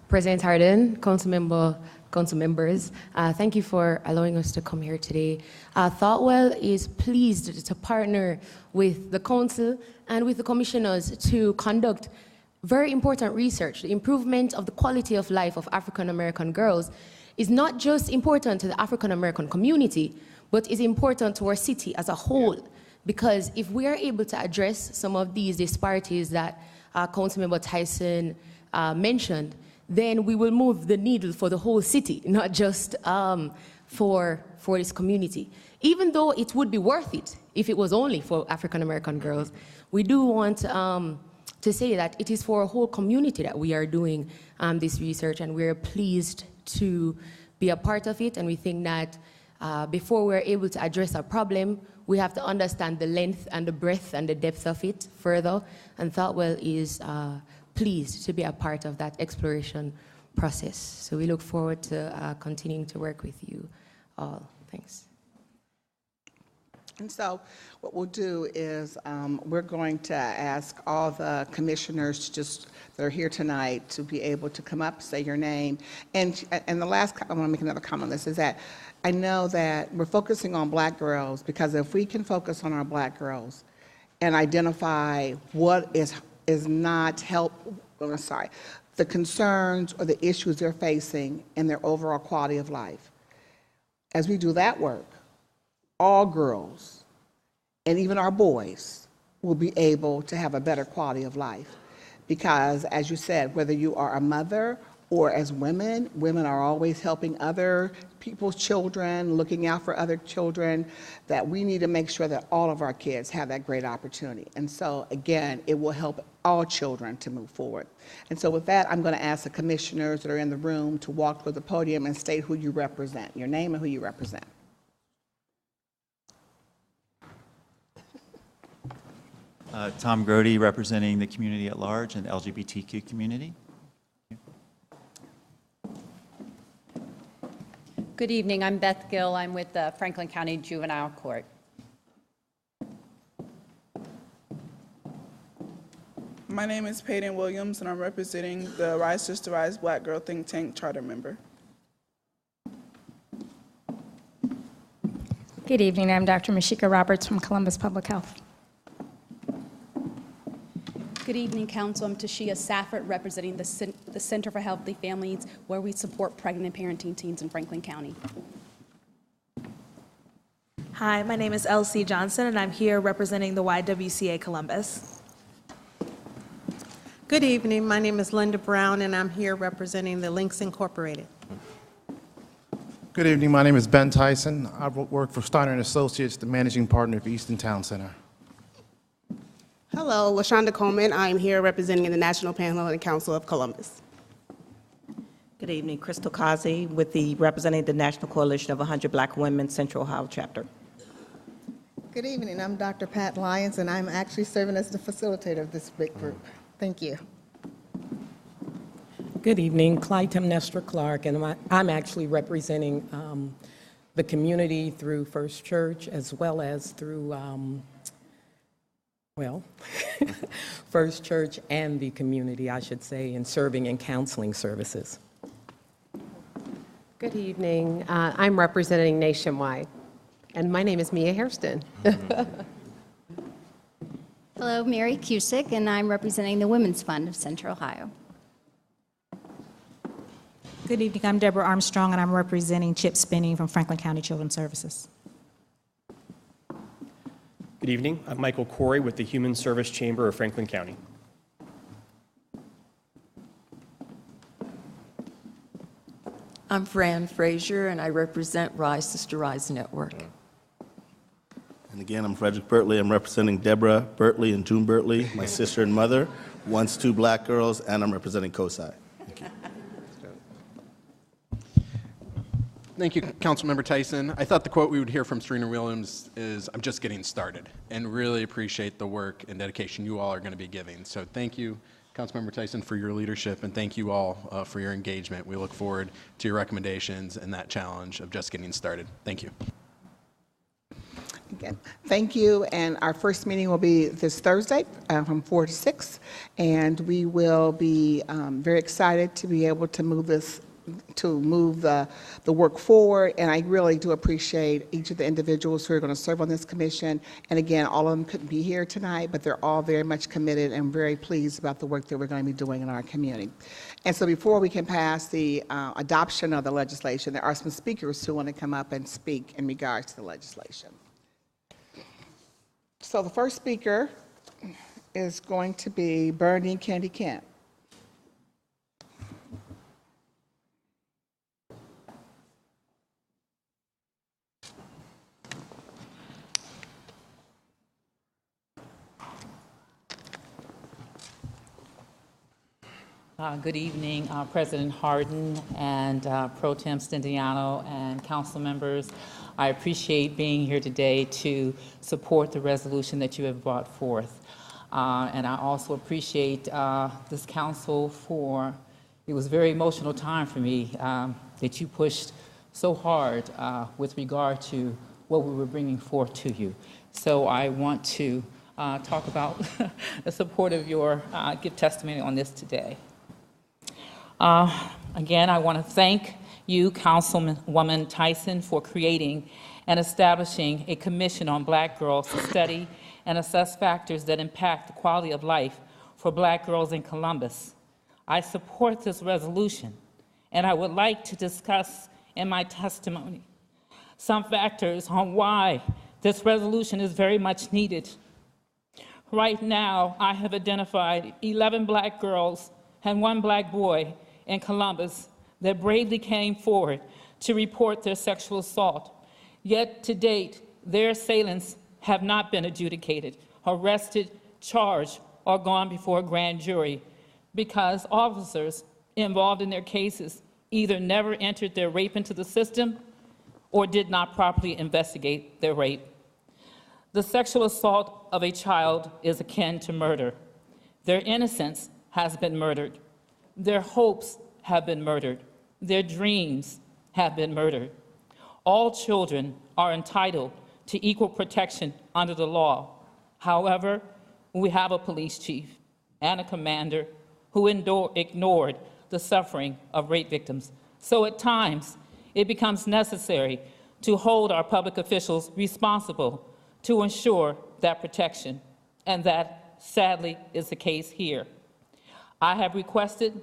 S20: President Harden, council members, thank you for allowing us to come here today. Thoughtwell is pleased to partner with the council and with the commissioners to conduct very important research. The improvement of the quality of life of African American girls is not just important to the African American community, but is important to our city as a whole. Because if we are able to address some of these disparities that Councilmember Tyson mentioned, then we will move the needle for the whole city, not just for this community. Even though it would be worth it if it was only for African American girls, we do want to say that it is for a whole community that we are doing this research, and we're pleased to be a part of it. And we think that before we're able to address a problem, we have to understand the length and the breadth and the depth of it further. And Thoughtwell is pleased to be a part of that exploration process. So we look forward to continuing to work with you all. Thanks.
S17: And so what we'll do is we're going to ask all the commissioners that are here tonight to be able to come up, say your name. And the last, I want to make another comment on this, is that I know that we're focusing on black girls because if we can focus on our black girls and identify what is not the concerns or the issues they're facing in their overall quality of life. As we do that work, all girls and even our boys will be able to have a better quality of life. Because as you said, whether you are a mother or as women are always helping other people's children, looking out for other children, that we need to make sure that all of our kids have that great opportunity. And so again, it will help all children to move forward. And so with that, I'm going to ask the commissioners that are in the room to walk to the podium and state who you represent, your name and who you represent.
S21: Tom Grody, representing the community at large and the LGBTQ community.
S22: Good evening. I'm Beth Gill. I'm with the Franklin County Juvenile Court.
S23: My name is Peyton Williams, and I'm representing the Rise Sister Rise Black Girl Think Tank charter member.
S24: Good evening. I'm Dr. Mashika Roberts from Columbus Public Health.
S25: Good evening, Council. I'm Tashia Safford, representing the Center for Healthy Families, where we support pregnant and parenting teens in Franklin County.
S26: Hi, my name is Elsie Johnson, and I'm here representing the YWCA Columbus.
S27: Good evening. My name is Linda Brown, and I'm here representing the Links Incorporated.
S28: Good evening. My name is Ben Tyson. I work for Steiner & Associates, the managing partner of Easton Town Center.
S29: Hello, LaShonda Coleman. I am here representing the National Pan-Hellenic Council of Columbus.
S30: Good evening, Crystal Kazi, representing the National Coalition of 100 Black Women Central Ohio Chapter.
S31: Good evening. I'm Dr. Pat Lyons, and I'm actually serving as the facilitator of this big group. Thank you.
S32: Good evening, Clyde Nestor Clark, and I'm actually representing the community through First Church as well as through Well, First Church and the community, I should say, in serving and counseling services.
S2: Good evening. I'm representing Nationwide, and my name is Mia Hairston.
S4: Hello, Mary Cusick, and I'm representing the Women's Fund of Central Ohio.
S24: Good evening. I'm Deborah Armstrong, and I'm representing Chip Spinning from Franklin County Children's Services.
S5: Good evening. I'm Michael Corey with the Human Service Chamber of Franklin County.
S18: I'm Fran Frazier, and I represent Rise Sister Rise Network.
S19: And again, I'm Frederick Bertley. I'm representing Deborah Bertley and June Bertley, my sister and mother, once two black girls, and I'm representing COSI.
S15: Thank you, Councilmember Tyson. I thought the quote we would hear from Serena Williams is, "I'm just getting started," and really appreciate the work and dedication you all are going to be giving. So thank you, Councilmember Tyson, for your leadership, and thank you all for your engagement. We look forward to your recommendations and that challenge of just getting started. Thank you.
S17: Again, thank you, and our first meeting will be this Thursday from 4 to 6, and we will be very excited to be able to move the work forward, and I really do appreciate each of the individuals who are going to serve on this commission. And again, all of them couldn't be here tonight, but they're all very much committed and very pleased about the work that we're going to be doing in our community. And so before we can pass the adoption of the legislation, there are some speakers who want to come up and speak in regards to the legislation. So the first speaker is going to be Bernie Candy Kemp.
S6: Good evening, President Hardin and Pro Tem Stendiano and council members. I appreciate being here today to support the resolution that you have brought forth. And I also appreciate this council for, it was a very emotional time for me that you pushed so hard with regard to what we were bringing forth to you. So I want to talk about the support of your, give testimony on this today. Again, I want to thank you, Councilwoman Tyson, for creating and establishing a commission on black girls to study and assess factors that impact the quality of life for black girls in Columbus. I support this resolution, and I would like to discuss in my testimony some factors on why this resolution is very much needed. Right now, I have identified 11 black girls and 1 black boy in Columbus that bravely came forward to report their sexual assault. Yet to date, their assailants have not been adjudicated, arrested, charged, or gone before a grand jury because officers involved in their cases either never entered their rape into the system or did not properly investigate their rape. The sexual assault of a child is akin to murder. Their innocence has been murdered. Their hopes have been murdered. Their dreams have been murdered. All children are entitled to equal protection under the law. However, we have a police chief and a commander who ignored the suffering of rape victims. So at times, it becomes necessary to hold our public officials responsible to ensure that protection, and that, sadly, is the case here. I have requested,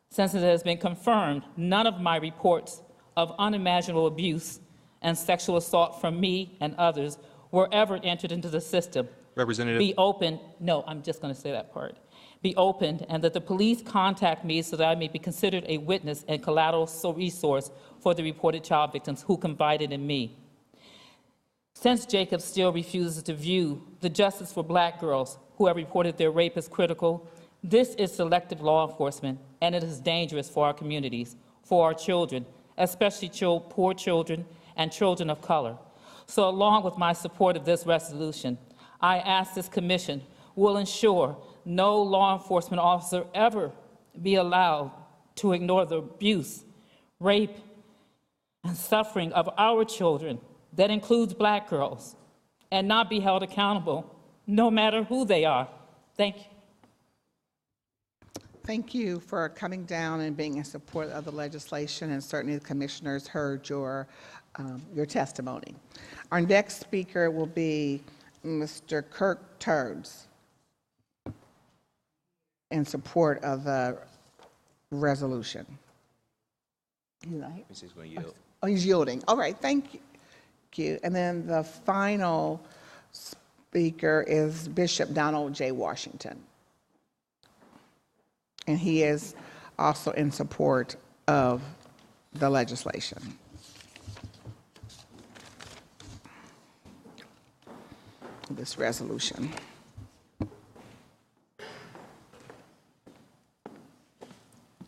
S6: since it has been confirmed, none of my reports of unimaginable abuse and sexual assault from me and others were ever entered into the system.
S1: Representative.
S6: Be open, no, I'm just going to say that part. Be opened, and that the police contact me so that I may be considered a witness and collateral resource for the reported child victims who confided in me. Since Jacob still refuses to view the justice for black girls who have reported their rape as critical, this is selective law enforcement, and it is dangerous for our communities, for our children, especially poor children and children of color. So along with my support of this resolution, I ask this commission will ensure no law enforcement officer ever be allowed to ignore the abuse, rape, and suffering of our children, that includes black girls, and not be held accountable no matter who they are. Thank you.
S17: Thank you for coming down and being in support of the legislation, and certainly the commissioners heard your testimony. Our next speaker will be Mr. Kirk Turds in support of the resolution. He's not here?
S1: He's going to yield.
S17: Oh, he's yielding. All right, thank you. And then the final speaker is Bishop Donald J. Washington. And he is also in support of the legislation. This resolution.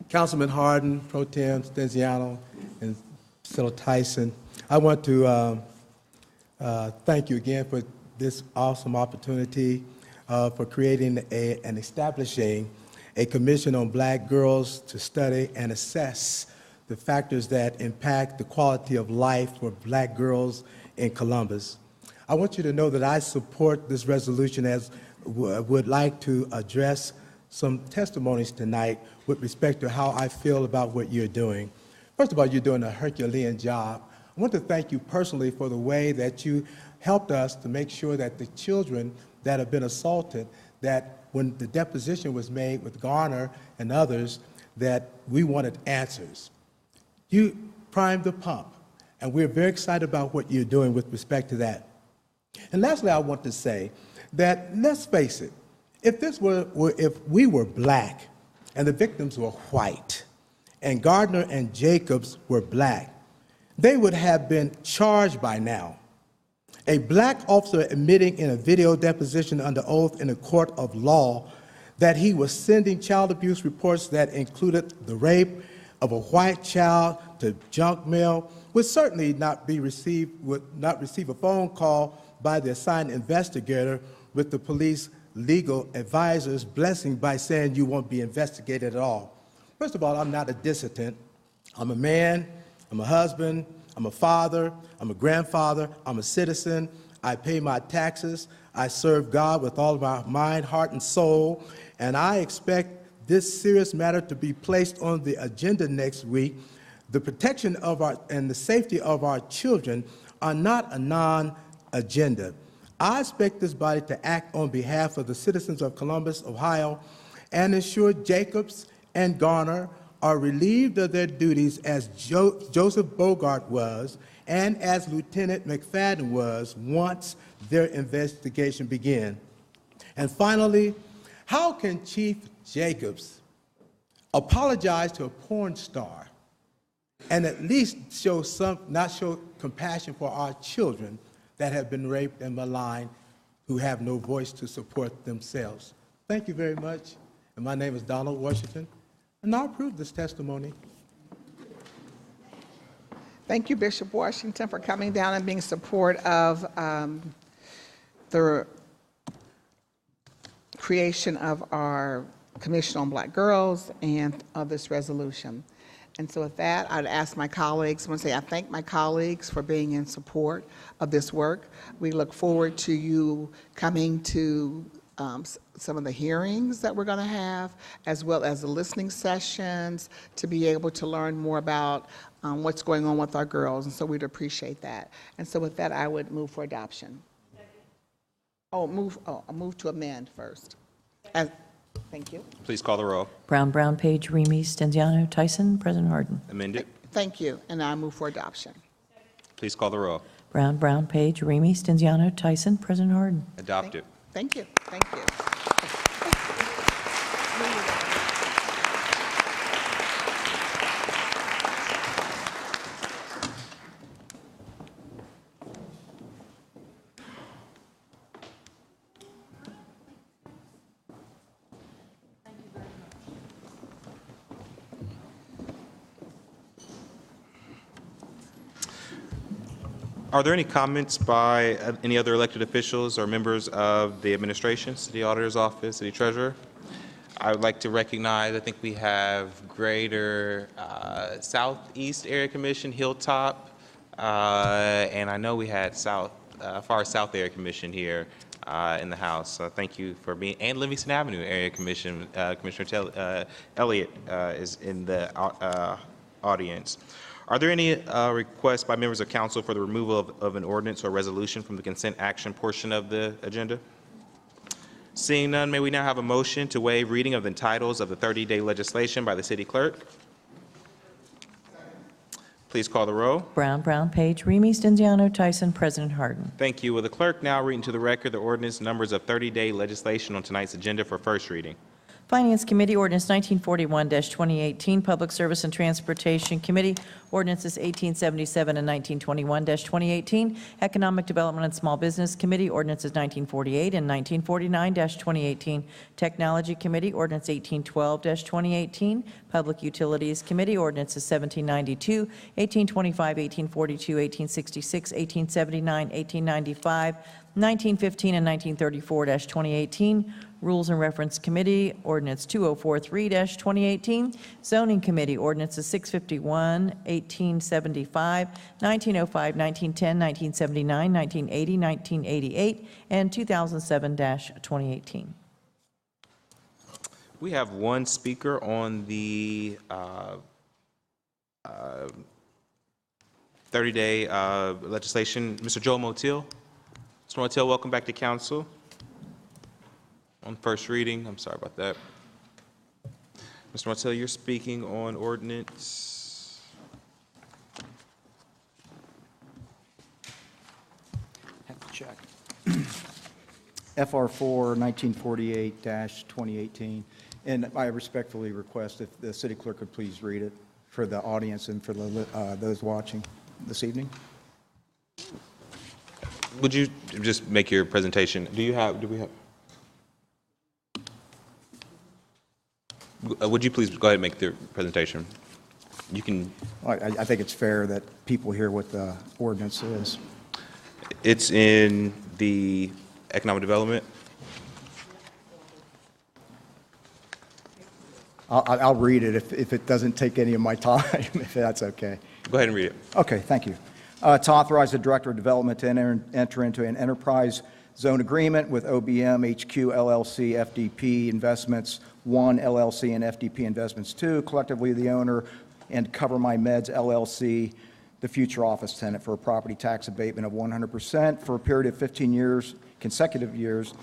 S3: Councilman Harden, Pro Tem Stenziano, and Priscilla Tyson, I want to thank you again for this awesome opportunity for creating and establishing a commission on black girls to study and assess the factors that impact the quality of life for black girls in Columbus. I want you to know that I support this resolution, as would like to address some testimonies tonight with respect to how I feel about what you're doing. First of all, you're doing a Herculean job. I want to thank you personally for the way that you helped us to make sure that the children that have been assaulted, that when the deposition was made with Garner and others, that we wanted answers. You primed the pump, and we're very excited about what you're doing with respect to that. And lastly, I want to say that, let's face it, if we were black and the victims were white and Gardner and Jacobs were black, they would have been charged by now. A black officer admitting in a video deposition under oath in a court of law that he was sending child abuse reports that included the rape of a white child to junk mail would certainly not receive a phone call by the assigned investigator with the police legal advisor's blessing by saying you won't be investigated at all. First of all, I'm not a dissident. I'm a man, I'm a husband, I'm a father, I'm a grandfather, I'm a citizen, I pay my taxes, I serve God with all of my mind, heart, and soul, and I expect this serious matter to be placed on the agenda next week. The protection of and the safety of our children are not a non-agenda. I expect this body to act on behalf of the citizens of Columbus, Ohio, and ensure Jacobs and Garner are relieved of their duties as Joseph Bogart was and as Lieutenant McFadden was once their investigation began. And finally, how can Chief Jacobs apologize to a porn star and at least not show compassion for our children that have been raped and maligned, who have no voice to support themselves? Thank you very much. And my name is Donald Washington, and I approve this testimony.
S17: Thank you, Bishop Washington, for coming down and being in support of the creation of our Commission on Black Girls and of this resolution. And so with that, I'd ask my colleagues, I want to say I thank my colleagues for being in support of this work. We look forward to you coming to some of the hearings that we're going to have, as well as the listening sessions, to be able to learn more about what's going on with our girls, and so we'd appreciate that. And so with that, I would move for adoption. I'll move to amend first. Thank you.
S1: Please call the roll.
S7: Brown, Page, Remy, Stenziano, Tyson, President Harden.
S1: Amended.
S17: Thank you, and I move for adoption.
S1: Please call the roll.
S7: Brown, Page, Remy, Stenziano, Tyson, President Harden.
S1: Adopted.
S17: Thank you. Thank you.
S1: Are there any comments by any other elected officials or members of the administration, City Auditor's Office, City Treasurer? I would like to recognize, I think we have Greater Southeast Area Commission, Hilltop, and I know we had Far South Area Commission here. in the House. Thank you for being, and Livingston Avenue Area Commission, Commissioner Elliott is in the audience. Are there any requests by members of council for the removal of an ordinance or resolution from the consent action portion of the agenda? Seeing none, may we now have a motion to waive reading of the titles of the 30-day legislation by the city clerk? Please call the row.
S7: Brown, Page, Remy, Stenziano, Tyson, President Harden.
S1: Thank you. Will the clerk now read into the record the ordinance numbers of 30-day legislation on tonight's agenda for first reading?
S7: Finance Committee, Ordinance 1941-2018, Public Service and Transportation Committee, Ordinances 1877 and 1921-2018, Economic Development and Small Business Committee, Ordinances 1948 and 1949-2018, Technology Committee, Ordinance 1812-2018, Public Utilities Committee, Ordinances 1792, 1825, 1842, 1866, 1879, 1895, 1915 and 1934-2018, Rules and Reference Committee, Ordinance 2043-2018, Zoning Committee, Ordinances 651, 1875, 1905, 1910, 1979, 1980, 1988, and 2007-2018.
S1: We have one speaker on the 30-day legislation, Mr. Joel Motil. Mr. Motil, welcome back to council. On first reading, I'm sorry about that. Mr. Motil, you're speaking on ordinance.
S8: Have to check. FR4 1948-2018. And I respectfully request if the city clerk could please read it for the audience and for those watching this evening.
S1: Would you just make your presentation? Do we have? Would you please go ahead and make the presentation? You can.
S8: I think it's fair that people hear what the ordinance is.
S1: It's in the economic development.
S8: I'll read it if it doesn't take any of my time, if that's okay.
S1: Go ahead and read it.
S8: Okay, thank you. To authorize the Director of Development to enter into an enterprise zone agreement with OBM, HQ, LLC, FDP Investments 1, LLC, and FDP Investments 2, collectively the owner, and Cover My Meds, LLC, the future office tenant, for a property tax abatement of 100% for a period of 15 years, consecutive years,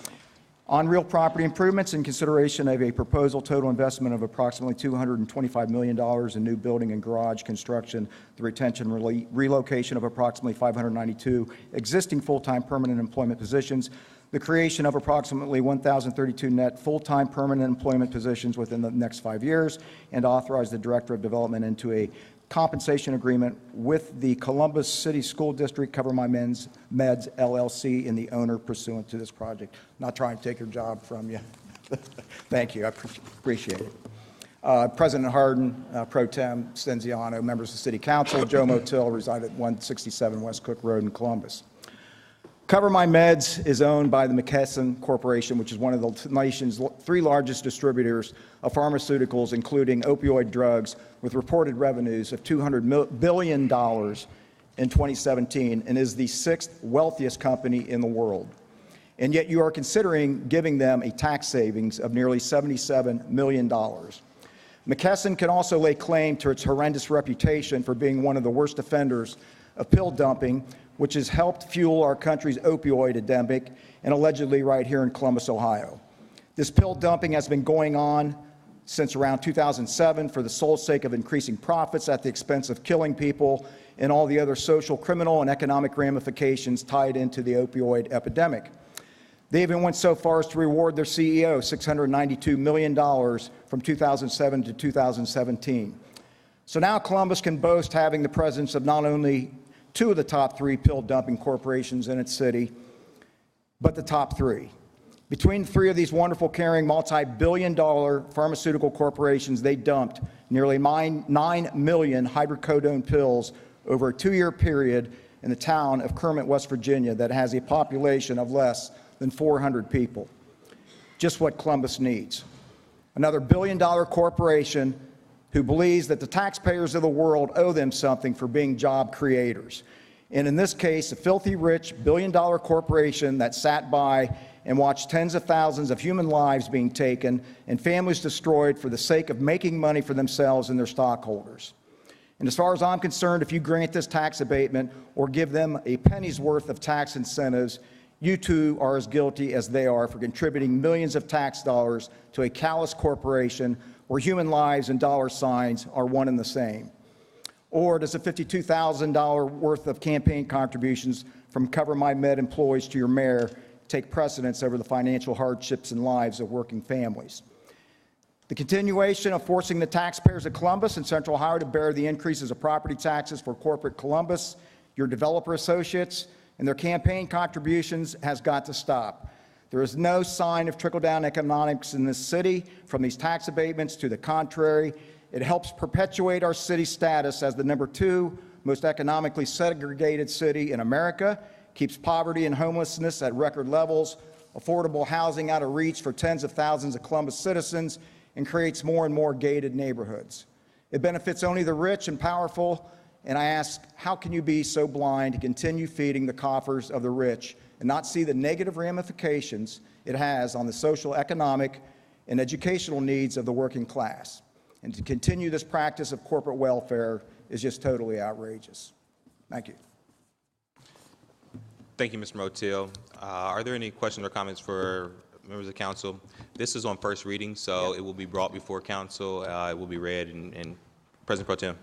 S8: on real property improvements in consideration of a proposal total investment of approximately $225 million in new building and garage construction, the retention relocation of approximately 592 existing full-time permanent employment positions, the creation of approximately 1,032 net full-time permanent employment positions within the next 5 years, and authorize the Director of Development into a compensation agreement with the Columbus City School District Cover My Meds LLC and the owner pursuant to this project. Not trying to take your job from you. Thank you. I appreciate it. President Harden, Pro Tem Stenziano, members of the City Council, Joe Motil, reside at 167 West Cook Road in Columbus. Cover My Meds is owned by the McKesson Corporation, which is one of the nation's 3 largest distributors of pharmaceuticals, including opioid drugs, with reported revenues of $200 billion in 2017, and is the 6th wealthiest company in the world. And yet you are considering giving them a tax savings of nearly $77 million. McKesson can also lay claim to its horrendous reputation for being one of the worst offenders of pill dumping, which has helped fuel our country's opioid epidemic, and allegedly right here in Columbus, Ohio. This pill dumping has been going on since around 2007 for the sole sake of increasing profits at the expense of killing people and all the other social, criminal, and economic ramifications tied into the opioid epidemic. They even went so far as to reward their CEO $692 million from 2007 to 2017. So now Columbus can boast having the presence of not only 2 of the top 3 pill dumping corporations in its city, but the top 3. Between the 3 of these wonderful, caring, multi-billion-dollar pharmaceutical corporations, they dumped nearly 9 million hydrocodone pills over a 2-year period in the town of Kermit, West Virginia, that has a population of less than 400 people. Just what Columbus needs. Another billion-dollar corporation who believes that the taxpayers of the world owe them something for being job creators. And in this case, a filthy rich billion-dollar corporation that sat by and watched tens of thousands of human lives being taken and families destroyed for the sake of making money for themselves and their stockholders. And as far as I'm concerned, if you grant this tax abatement or give them a penny's worth of tax incentives, you too are as guilty as they are for contributing millions of tax dollars to a callous corporation where human lives and dollar signs are one and the same. Or does the $52,000 worth of campaign contributions from Cover My Med employees to your mayor take precedence over the financial hardships and lives of working families? The continuation of forcing the taxpayers of Columbus and Central Ohio to bear the increases of property taxes for corporate Columbus, your developer associates, and their campaign contributions has got to stop. There is no sign of trickle-down economics in this city from these tax abatements. To the contrary, it helps perpetuate our city's status as the #2 most economically segregated city in America, keeps poverty and homelessness at record levels, affordable housing out of reach for tens of thousands of Columbus citizens, and creates more and more gated neighborhoods. It benefits only the rich and powerful, and I ask, how can you be so blind to continue feeding the coffers of the rich and not see the negative ramifications it has on the social, economic, and educational needs of the working class? And to continue this practice of corporate welfare is just totally outrageous. Thank you.
S1: Thank you, Mr. Motil. Are there any questions or comments for members of council? This is on first reading, so it will be brought before council. It will be read, and President Pro Tem.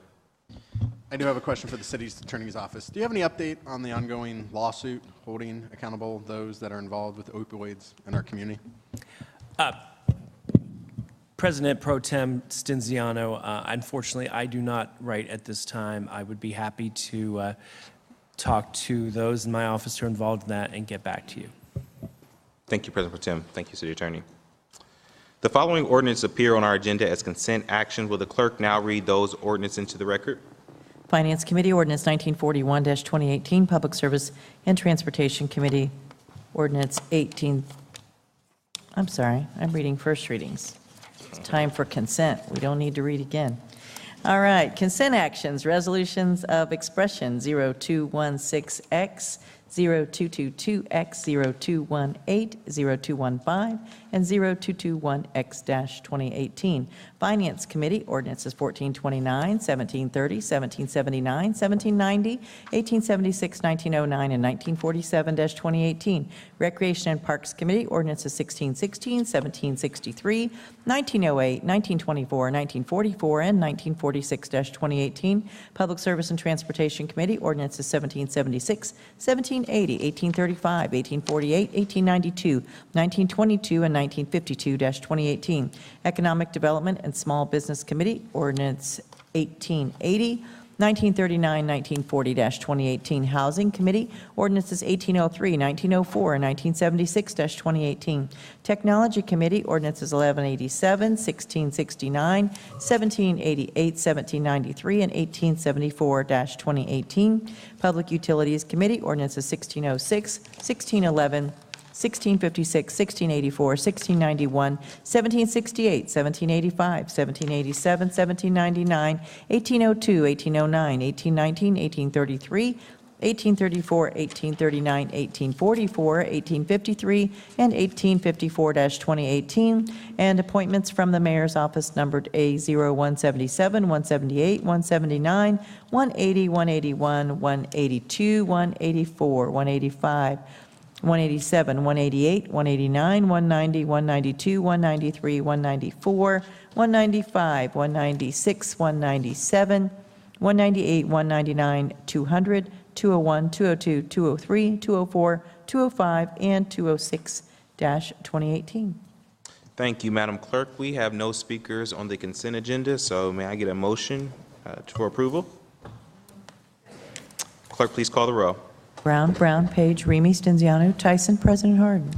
S15: I do have a question for the city's attorney's office. Do you have any update on the ongoing lawsuit holding accountable those that are involved with opioids in our community?
S5: President Pro Tem Stinziano, unfortunately, I do not write at this time. I would be happy to talk to those in my office who are involved in that and get back to you.
S1: Thank you, President Pro Tem. Thank you, City Attorney. The following ordinances appear on our agenda as consent action. Will the clerk now read those ordinances into the record?
S7: Finance Committee, Ordinance 1941-2018, Public Service and Transportation Committee, Ordinance 18. I'm sorry, I'm reading first readings. It's time for consent. We don't need to read again. All right, consent actions, resolutions of expression 0216X, 0222X, 0218, 0215, and 0221X-2018. Finance Committee, ordinances 1429, 1730, 1779, 1790, 1876, 1909, and 1947-2018. Recreation and Parks Committee, ordinances 1616, 1763, 1908, 1924, 1944, and 1946-2018. Public Service and Transportation Committee, ordinances 1776, 1780, 1835, 1848, 1892, 1922, and 1952-2018. Economic Development and Small Business Committee, ordinance 1880, 1939, 1940-2018. Housing Committee, ordinances 1803, 1904, and 1976-2018. Technology Committee, ordinances 1187, 1669, 1788, 1793, and 1874-2018. Public Utilities Committee, ordinances 1606, 1611, 1656, 1684, 1691, 1768, 1785, 1787, 1799, 1802, 1809, 1819, 1833, 1834, 1839, 1844, 1853, and 1854-2018, and appointments from the Mayor's Office numbered A0177, 178, 179, 180, 181, 182, 184, 185, 187, 188, 189, 190, 192, 193, 194, 195, 196, 197, 198, 199, 200, 201, 202, 203, 204, 205, and 206-2018.
S1: Thank you, Madam Clerk. We have no speakers on the consent agenda, so may I get a motion for approval? Clerk, please call the row.
S7: Brown, Page, Remy, Stinziano, Tyson, President Harden.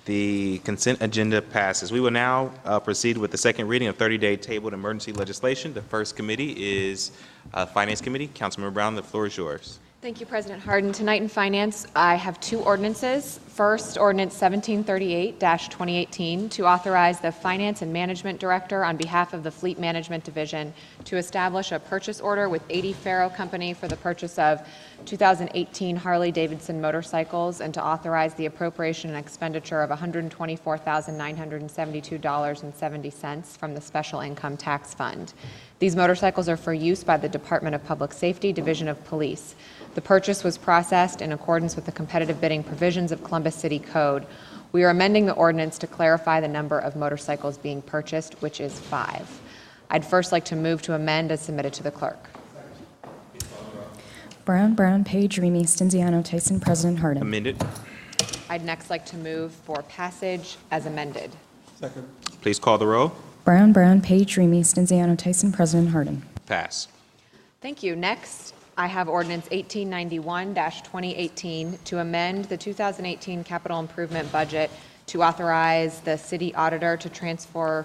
S1: The consent agenda passes. We will now proceed with the second reading of 30-day tabled emergency legislation. The first committee is Finance Committee. Councilmember Brown, the floor is yours.
S9: Thank you, President Harden. Tonight in Finance, I have two ordinances. First, Ordinance 1738-2018 to authorize the Finance and Management Director on behalf of the Fleet Management Division to establish a purchase order with 80 Faro Company for the purchase of 2018 Harley-Davidson motorcycles and to authorize the appropriation and expenditure of $124,972.70 from the Special Income Tax Fund. These motorcycles are for use by the Department of Public Safety, Division of Police. The purchase was processed in accordance with the competitive bidding provisions of Columbus City Code. We are amending the ordinance to clarify the number of motorcycles being purchased, which is 5. I'd first like to move to amend as submitted to the clerk.
S10: Brown, Page, Remy, Stenziano, Tyson, President Harden.
S1: Amended.
S9: I'd next like to move for passage as amended.
S3: Second.
S1: Please call the row.
S10: Brown, Page, Remy, Stenziano, Tyson, President Harden.
S1: Pass.
S9: Thank you. Next, I have Ordinance 1891-2018 to amend the 2018 capital improvement budget to authorize the city auditor to transfer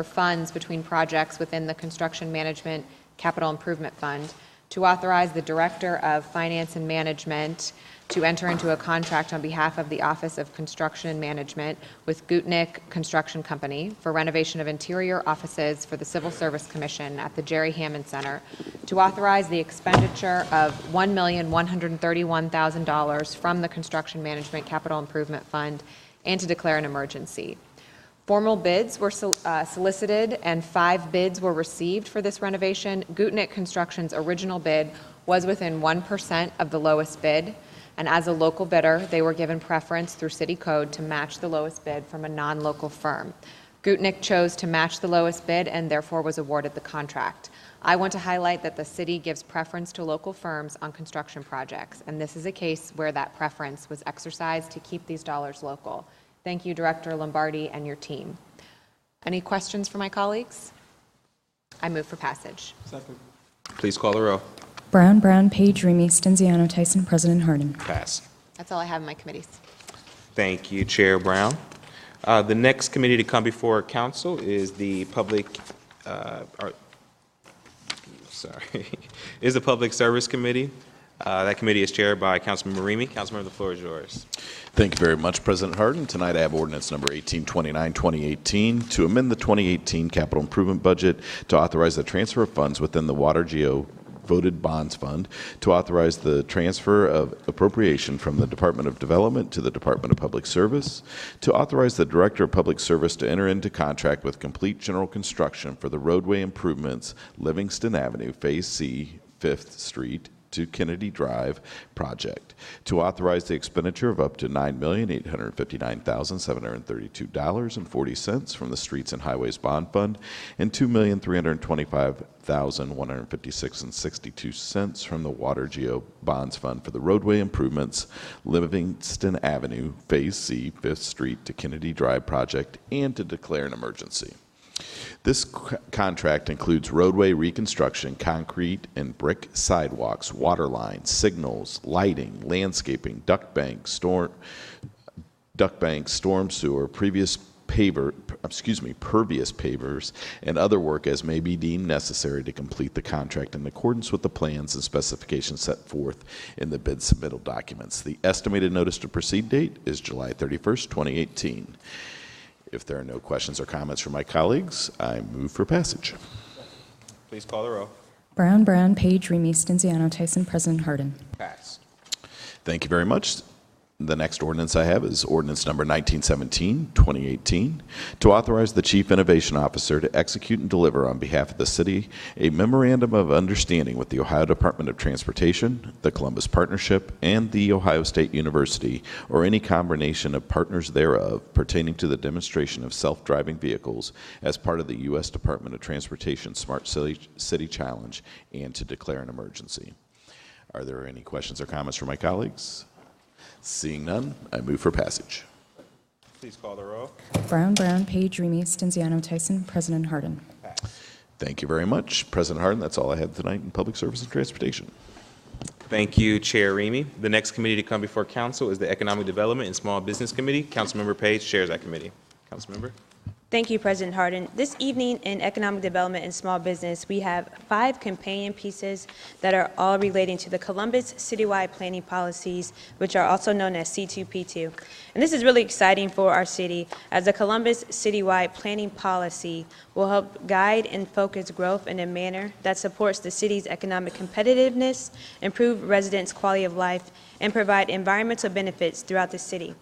S9: funds between projects within the Construction Management Capital Improvement Fund, to authorize the Director of Finance and Management to enter into a contract on behalf of the Office of Construction and Management with Gutnick Construction Company for renovation of interior offices for the Civil Service Commission at the Jerry Hammond Center, to authorize the expenditure of $1,131,000 from the Construction Management Capital Improvement Fund, and to declare an emergency. Formal bids were solicited and 5 bids were received for this renovation. Gutnick Construction's original bid was within 1% of the lowest bid, and as a local bidder, they were given preference through city code to match the lowest bid from a non-local firm. Gutnick chose to match the lowest bid and therefore was awarded the contract. I want to highlight that the city gives preference to local firms on construction projects, and this is a case where that preference was exercised to keep these dollars local. Thank you, Director Lombardi and your team. Any questions for my colleagues? I move for passage.
S3: Second.
S1: Please call the row.
S10: Brown, Page, Remy, Stenziano, Tyson, President Harden.
S1: Pass.
S9: That's all I have in my committees.
S1: Thank you, Chair Brown. The next committee to come before council is the Public Service Committee. That committee is chaired by Councilmember Remy. Councilmember, the floor is yours.
S11: Thank you very much, President Harden. Tonight I have ordinance number 1829-2018 to amend the 2018 capital improvement budget to authorize the transfer of funds within the Water Geo voted bonds fund, to authorize the transfer of appropriation from the Department of Development to the Department of Public Service, to authorize the Director of Public Service to enter into contract with Complete General Construction for the roadway improvements Livingston Avenue, Phase C, 5th Street to Kennedy Drive project, to authorize the expenditure of up to $9,859,732.40 from the Streets and Highways Bond Fund and $2,325,156.62 from the Water Geo Bonds Fund for the roadway improvements Livingston Avenue, Phase C, 5th Street to Kennedy Drive project, and to declare an emergency. This contract includes roadway reconstruction, concrete and brick sidewalks, water lines, signals, lighting, landscaping, duct bank, storm sewer, pervious pavers, and other work as may be deemed necessary to complete the contract in accordance with the plans and specifications set forth in the bid submittal documents. The estimated notice to proceed date is July 31st, 2018. If there are no questions or comments from my colleagues, I move for passage.
S1: Please call the row.
S10: Brown, Page, Remy, Stenziano, Tyson, President Harden.
S1: Pass.
S11: Thank you very much. The next ordinance I have is ordinance number 1917-2018 to authorize the Chief Innovation Officer to execute and deliver on behalf of the city a memorandum of understanding with the Ohio Department of Transportation, the Columbus Partnership, and the Ohio State University, or any combination of partners thereof, pertaining to the demonstration of self-driving vehicles as part of the U.S. Department of Transportation Smart City Challenge, and to declare an emergency. Are there any questions or comments from my colleagues? Seeing none, I move for passage.
S1: Please call the row.
S10: Brown, Page, Remy, Stenziano, Tyson, President Harden.
S11: Thank you very much, President Harden. That's all I have tonight in Public Service and Transportation.
S1: Thank you, Chair Remy. The next committee to come before council is the Economic Development and Small Business Committee. Councilmember Page chairs that committee. Councilmember.
S12: Thank you, President Harden. This evening in Economic Development and Small Business, we have 5 companion pieces that are all relating to the Columbus Citywide Planning Policies, which are also known as C2P2. And this is really exciting for our city, as the Columbus Citywide Planning Policy will help guide and focus growth in a manner that supports the city's economic competitiveness, improve residents' quality of life, and provide environmental benefits throughout the city.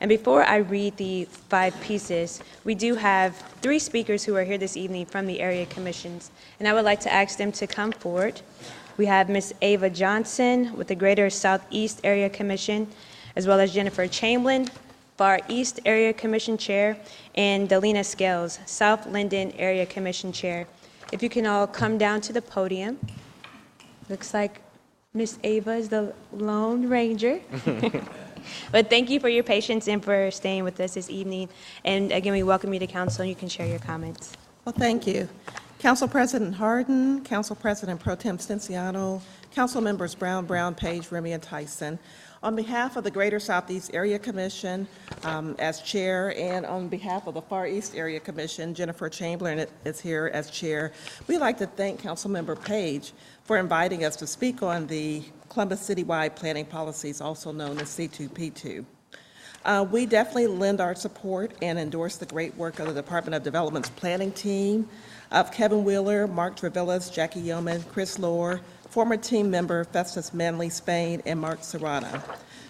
S12: And before I read the 5 pieces, we do have 3 speakers who are here this evening from the area commissions, and I would like to ask them to come forward. We have Ms. Ava Johnson with the Greater Southeast Area Commission, as well as Jennifer Chamberlain, Far East Area Commission Chair, and Delina Scales, South Linden Area Commission Chair. If you can all come down to the podium. Looks like Ms. Ava is the Lone Ranger. But thank you for your patience and for staying with us this evening. And again, we welcome you to council, and you can share your comments.
S13: Well, thank you. Council President Harden, Council President Pro Tem Stenciano, Council Members Brown, Page, Remy, and Tyson. On behalf of the Greater Southeast Area Commission as chair, and on behalf of the Far East Area Commission, Jennifer Chamberlain is here as chair. We'd like to thank Councilmember Page for inviting us to speak on the Columbus Citywide Planning Policies, also known as C2P2. We definitely lend our support and endorse the great work of the Department of Development's planning team of Kevin Wheeler, Mark Trevillas, Jackie Yeoman, Chris Lohr, former team member Festus Manley Spain, and Mark Serrano.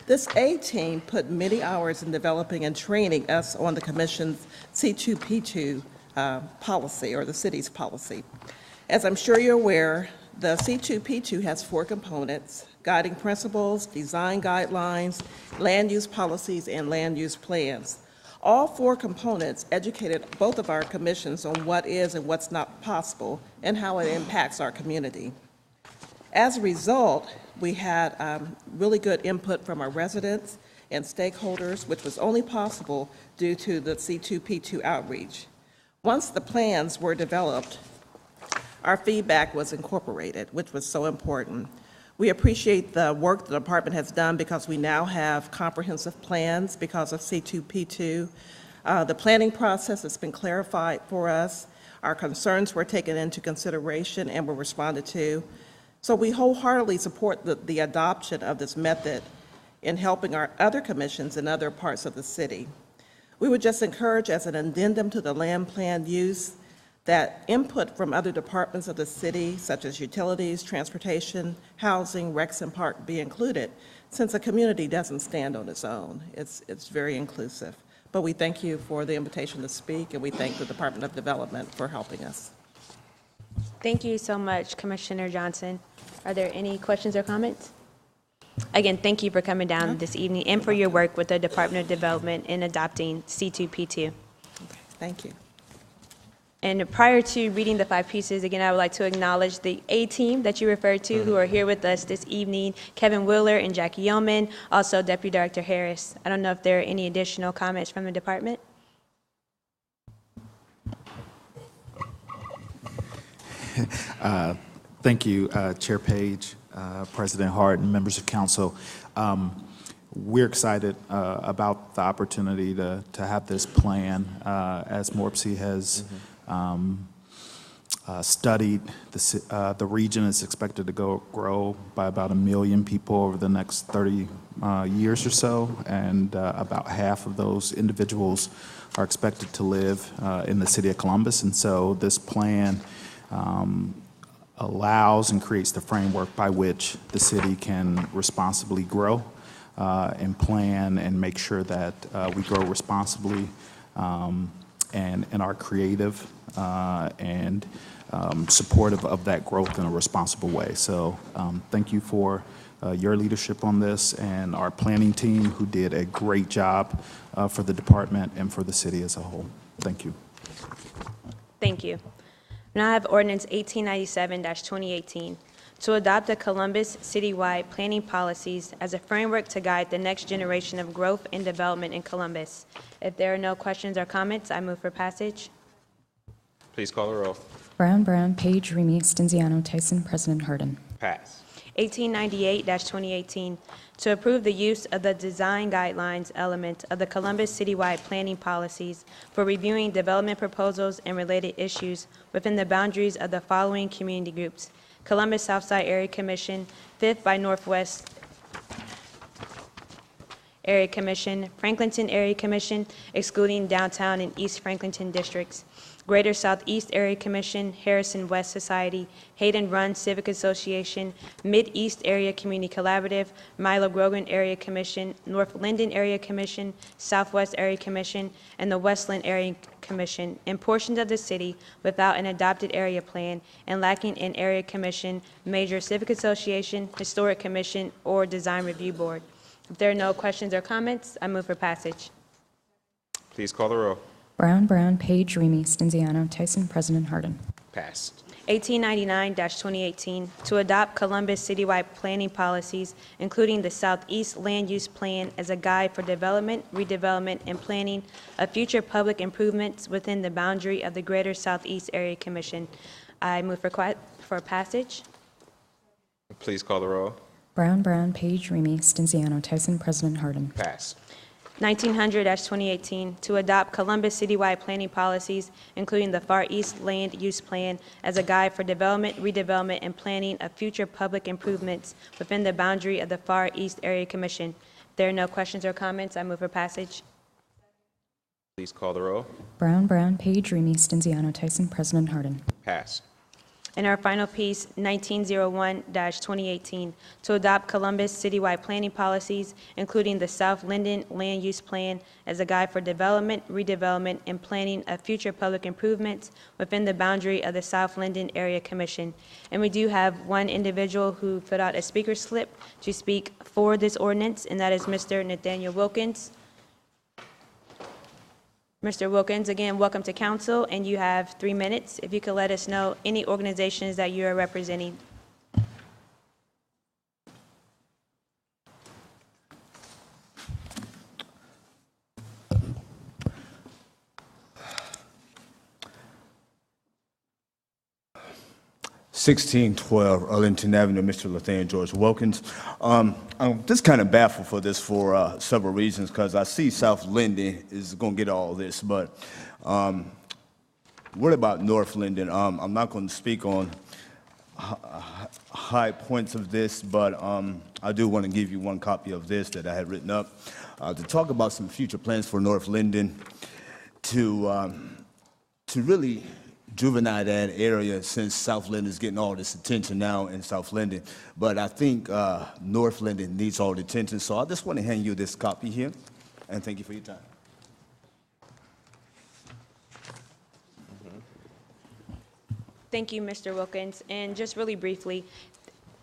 S13: This A team put many hours in developing and training us on the Commission's C2P2 policy, or the city's policy. As I'm sure you're aware, the C2P2 has 4 components: guiding principles, design guidelines, land use policies, and land use plans. All 4 components educated both of our commissions on what is and what's not possible and how it impacts our community. As a result, we had really good input from our residents and stakeholders, which was only possible due to the C2P2 outreach. Once the plans were developed, our feedback was incorporated, which was so important. We appreciate the work the department has done because we now have comprehensive plans because of C2P2. The planning process has been clarified for us. Our concerns were taken into consideration and were responded to. So we wholeheartedly support the adoption of this method in helping our other commissions in other parts of the city. We would just encourage, as an addendum to the land plan use, that input from other departments of the city, such as utilities, transportation, housing, recs, and park, be included, since a community doesn't stand on its own. It's very inclusive. But we thank you for the invitation to speak, and we thank the Department of Development for helping us.
S12: Thank you so much, Commissioner Johnson. Are there any questions or comments? Again, thank you for coming down this evening and for your work with the Department of Development in adopting C2P2.
S13: Thank you.
S12: And prior to reading the 5 pieces, again, I would like to acknowledge the A team that you referred to who are here with us this evening, Kevin Wheeler and Jackie Yeoman, also Deputy Director Harris. I don't know if there are any additional comments from the department.
S14: Thank you, Chair Page, President Hart, and members of council. We're excited about the opportunity to have this plan. As MORPC has studied, the region is expected to grow by about 1 million people over the next 30 years or so, and about half of those individuals are expected to live in the city of Columbus. And so this plan allows and creates the framework by which the city can responsibly grow and plan and make sure that we grow responsibly and are creative and supportive of that growth in a responsible way. So thank you for your leadership on this, and our planning team who did a great job for the department and for the city as a whole. Thank you.
S12: Thank you. Now I have Ordinance 1897-2018 to adopt the Columbus Citywide Planning Policies as a framework to guide the next generation of growth and development in Columbus. If there are no questions or comments, I move for passage.
S1: Please call the roll.
S10: Brown, Page, Remy, Stenziano, Tyson, President Harden.
S1: Pass.
S12: 1898-2018, to approve the use of the design guidelines element of the Columbus citywide planning policies for reviewing development proposals and related issues within the boundaries of the following community groups: Columbus Southside Area Commission, 5th by Northwest Area Commission, Franklinton Area Commission, excluding downtown and East Franklinton districts, Greater Southeast Area Commission, Harrison West Society, Hayden Run Civic Association, Mid-East Area Community Collaborative, Milo Grogan Area Commission, North Linden Area Commission, Southwest Area Commission, and the Westland Area Commission in portions of the city without an adopted area plan and lacking an area commission, major civic association, historic commission, or design review board. If there are no questions or comments, I move for passage.
S1: Please call the row.
S10: Brown, Brown, Page, Remy, Stenziano, Tyson, President Harden.
S1: Passed.
S12: 1899-2018, to adopt Columbus citywide planning policies, including the Southeast Land Use Plan as a guide for development, redevelopment, and planning of future public improvements within the boundary of the Greater Southeast Area Commission. I move for passage.
S1: Please call the row.
S10: Brown, Brown, Page, Remy, Stenziano, Tyson, President Harden.
S1: Passed.
S12: 1900-2018, to adopt Columbus citywide planning policies, including the Far East Land Use Plan as a guide for development, redevelopment, and planning of future public improvements within the boundary of the Far East Area Commission. If there are no questions or comments, I move for passage.
S1: Please call the row.
S10: Brown, Brown, Page, Remy, Stenziano, Tyson, President Harden.
S1: Passed.
S12: And our final piece, 1901-2018, to adopt Columbus citywide planning policies, including the South Linden Land Use Plan as a guide for development, redevelopment, and planning of future public improvements within the boundary of the South Linden Area Commission. And we do have one individual who put out a speaker slip to speak for this ordinance, and that is Mr. Nathaniel Wilkins. Mr. Wilkins, again, welcome to council, and you have 3 minutes. If you could let us know any organizations that you are representing.
S16: Arlington Avenue, Mr. Nathaniel George Wilkins. I'm just kind of baffled for this for several reasons, because I see South Linden is going to get all this, but what about North Linden? I'm not going to speak on high points of this, but I do want to give you one copy of this that I had written up to talk about some future plans for North Linden to really juvenile that area, since South Linden is getting all this attention now in South Linden. But I think North Linden needs all the attention. So I just want to hand you this copy here, and thank you for your time.
S12: Thank you, Mr. Wilkins. And just really briefly,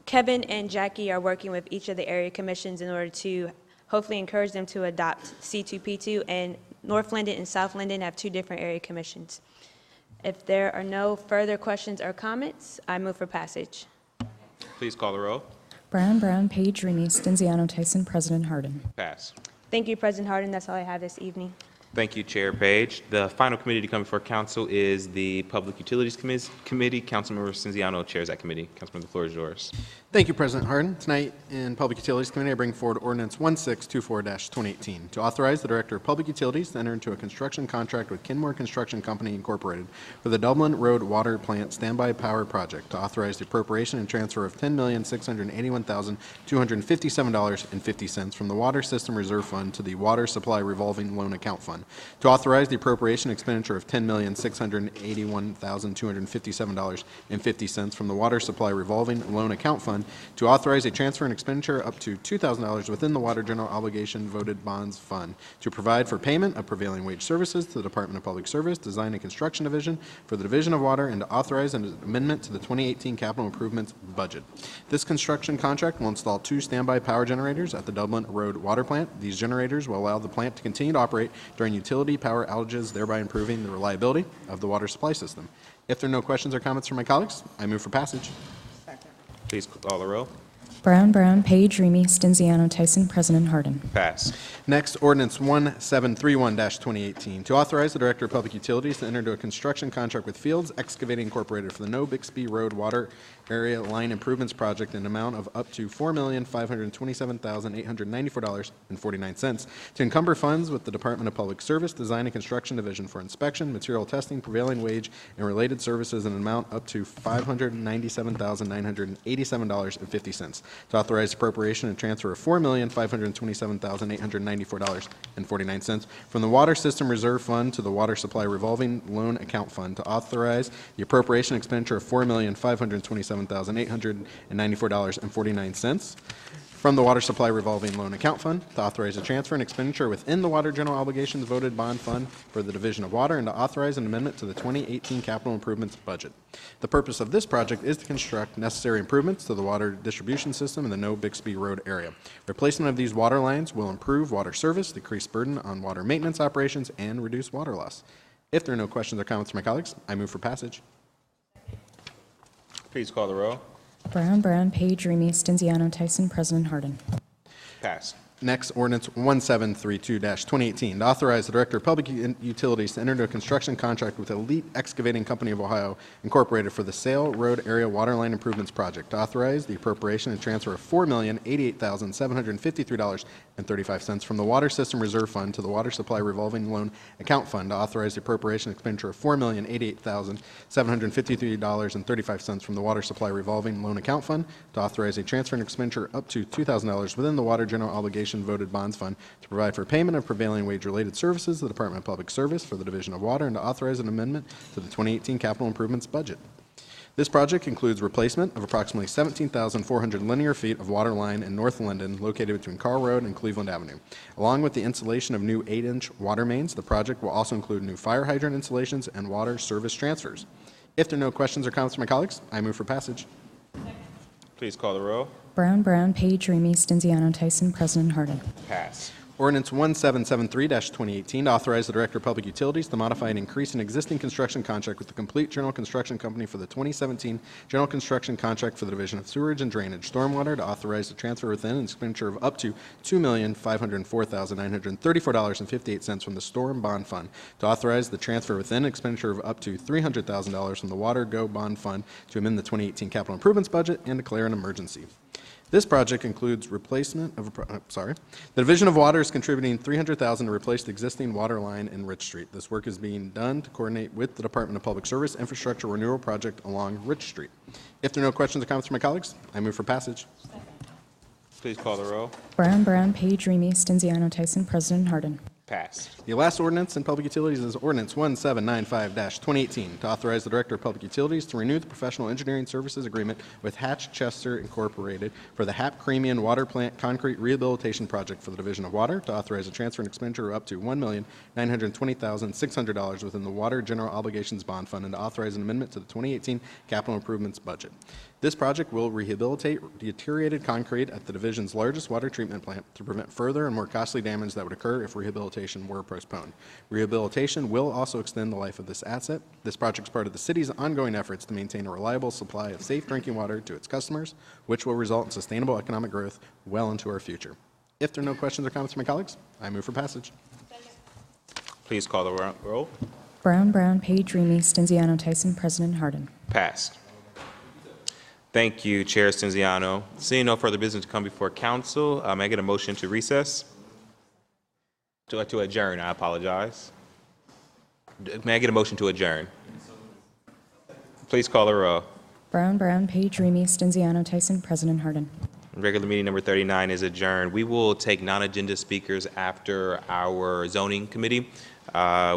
S12: Kevin and Jackie are working with each of the area commissions in order to hopefully encourage them to adopt C2P2, and North Linden and South Linden have 2 different area commissions. If there are no further questions or comments, I move for passage.
S1: Please call the row.
S10: Brown, Brown, Page, Remy, Stenziano, Tyson, President Harden.
S1: Pass.
S12: Thank you, President Harden. That's all I have this evening.
S1: Thank you, Chair Page. The final committee to come before council is the Public Utilities Committee. Councilmember Stenziano chairs that committee. Councilmember, the floor is yours.
S15: Thank you, President Harden. Tonight in Public Utilities Committee, I bring forward Ordinance 1624-2018 to authorize the Director of Public Utilities to enter into a construction contract with Kenmore Construction Company, Incorporated for the Dublin Road Water Plant Standby Power Project to authorize the appropriation and transfer of $10,681,257.50 from the Water System Reserve Fund to the Water Supply Revolving Loan Account Fund, to authorize the appropriation expenditure of $10,681,257.50 from the Water Supply Revolving Loan Account Fund, to authorize a transfer and expenditure up to $2,000 within the Water General Obligation Voted Bonds Fund, to provide for payment of prevailing wage services to the Department of Public Service Design and Construction Division for the Division of Water, and to authorize an amendment to the 2018 capital improvements budget. This construction contract will install 2 standby power generators at the Dublin Road Water Plant. These generators will allow the plant to continue to operate during utility power outages, thereby improving the reliability of the water supply system. If there are no questions or comments from my colleagues, I move for passage.
S1: Please call the row.
S10: Brown, Brown, Page, Remy, Stenziano, Tyson, President Harden.
S1: Passed.
S15: Next, Ordinance 1731-2018, to authorize the Director of Public Utilities to enter into a construction contract with Fields Excavating Incorporated for the No Bixby Road Water Area Line Improvements Project in an amount of up to $4,527,894.49 to encumber funds with the Department of Public Service Design and Construction Division for inspection, material testing, prevailing wage, and related services in an amount up to $597,987.50. To authorize appropriation and transfer of $4,527,894.49 from the Water System Reserve Fund to the Water Supply Revolving Loan Account Fund. To authorize the appropriation and expenditure of $4,527,894.49 from the Water Supply Revolving Loan Account Fund. To authorize a transfer and expenditure within the Water General Obligations Voted Bond Fund for the Division of Water, and to authorize an amendment to the 2018 capital improvements budget. The purpose of this project is to construct necessary improvements to the water distribution system in the No Bixby Road area. Replacement of these water lines will improve water service, decrease burden on water maintenance operations, and reduce water loss. If there are no questions or comments from my colleagues, I move for passage.
S1: Please call the roll.
S10: Brown, Brown, Page, Remy, Stenziano, Tyson, President Harden.
S1: Passed.
S15: Next, Ordinance 1732-2018, to authorize the Director of Public Utilities to enter into a construction contract with Elite Excavating Company of Ohio, Incorporated for the Sale Road Area Waterline Improvements Project. To authorize the appropriation and transfer of $4,088,753.35 from the Water System Reserve Fund to the Water Supply Revolving Loan Account Fund. To authorize the appropriation and expenditure of $4,088,753.35 from the Water Supply Revolving Loan Account Fund. To authorize a transfer and expenditure up to $2,000 within the Water General Obligation Voted Bonds Fund to provide for payment of prevailing wage-related services to the Department of Public Service for the Division of Water, and to authorize an amendment to the 2018 capital improvements budget. This project includes replacement of approximately 17,400 linear feet of water line in North Linden, located between Carl Road and Cleveland Avenue. Along with the installation of new 8-inch water mains, the project will also include new fire hydrant installations and water service transfers. If there are no questions or comments from my colleagues, I move for passage.
S1: Please call the roll.
S10: Brown, Brown, Page, Remy, Stenziano, Tyson, President Harden.
S1: Pass.
S15: Ordinance 1773-2018, to authorize the Director of Public Utilities to modify and increase an existing construction contract with the Complete General Construction Company for the 2017 General Construction Contract for the Division of Sewerage and Drainage Stormwater. To authorize the transfer within an expenditure of up to $2,504,934.58 from the Storm Bond Fund. To authorize the transfer within an expenditure of up to $300,000 from the Water Go Bond Fund to amend the 2018 capital improvements budget and declare an emergency. This project includes replacement of, the Division of Water is contributing $300,000 to replace the existing water line in Rich Street. This work is being done to coordinate with the Department of Public Service Infrastructure Renewal Project along Rich Street. If there are no questions or comments from my colleagues, I move for passage.
S1: Please call the roll.
S10: Brown, Brown, Page, Remy, Stenziano, Tyson, President Harden.
S1: Passed.
S15: The last ordinance in public utilities is Ordinance 1795-2018, to authorize the Director of Public Utilities to renew the professional engineering services agreement with Hatch Chester Incorporated for the Hap Creamian Water Plant Concrete Rehabilitation Project for the Division of Water. To authorize a transfer and expenditure of up to $1,920,600 within the Water General Obligations Bond Fund, and to authorize an amendment to the 2018 capital improvements budget. This project will rehabilitate deteriorated concrete at the division's largest water treatment plant to prevent further and more costly damage that would occur if rehabilitation were postponed. Rehabilitation will also extend the life of this asset. This project is part of the city's ongoing efforts to maintain a reliable supply of safe drinking water to its customers, which will result in sustainable economic growth well into our future. If there are no questions or comments from my colleagues, I move for passage.
S1: Please call the roll.
S10: Brown, Brown, Page, Remy, Stenziano, Tyson, President Harden.
S1: Passed. Thank you, Chair Stenziano. Seeing no further business to come before council, may I get a motion to recess? To adjourn, I apologize. May I get a motion to adjourn? Please call the roll.
S10: Brown, Brown, Page, Remy, Stenziano, Tyson, President Harden.
S1: Regular meeting number 39 is adjourned. We will take non-agenda speakers after our zoning committee,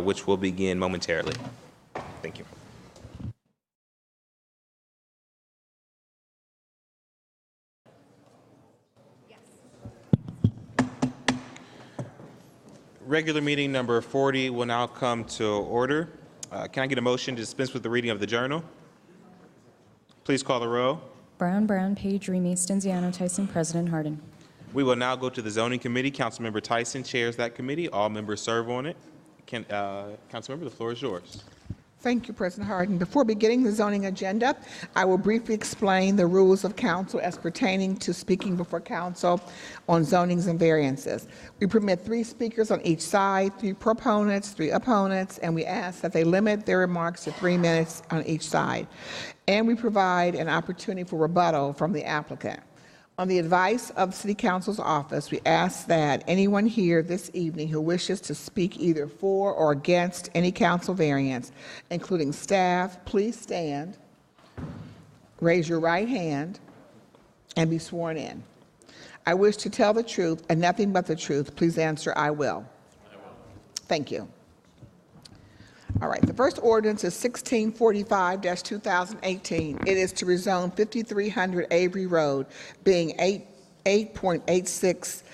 S1: which will begin momentarily. Thank you. Regular meeting number 40 will now come to order. Can I get a motion to dispense with the reading of the journal? Please call the roll.
S10: Brown, Brown, Page, Remy, Stenziano, Tyson, President Harden.
S1: We will now go to the zoning committee. Councilmember Tyson chairs that committee. All members serve on it. Councilmember, the floor is yours.
S17: Thank you, President Harden. Before beginning the zoning agenda, I will briefly explain the rules of council as pertaining to speaking before council on zonings and variances. We permit 3 speakers on each side, 3 proponents, 3 opponents, and we ask that they limit their remarks to 3 minutes on each side. And we provide an opportunity for rebuttal from the applicant. On the advice of the City Council's office, we ask that anyone here this evening who wishes to speak either for or against any council variance, including staff, please stand, raise your right hand, and be sworn in. I wish to tell the truth and nothing but the truth. Please answer, I will. Thank you. All right, the first ordinance is 1645-2018. It is to rezone 5300 Avery Road, being 8.86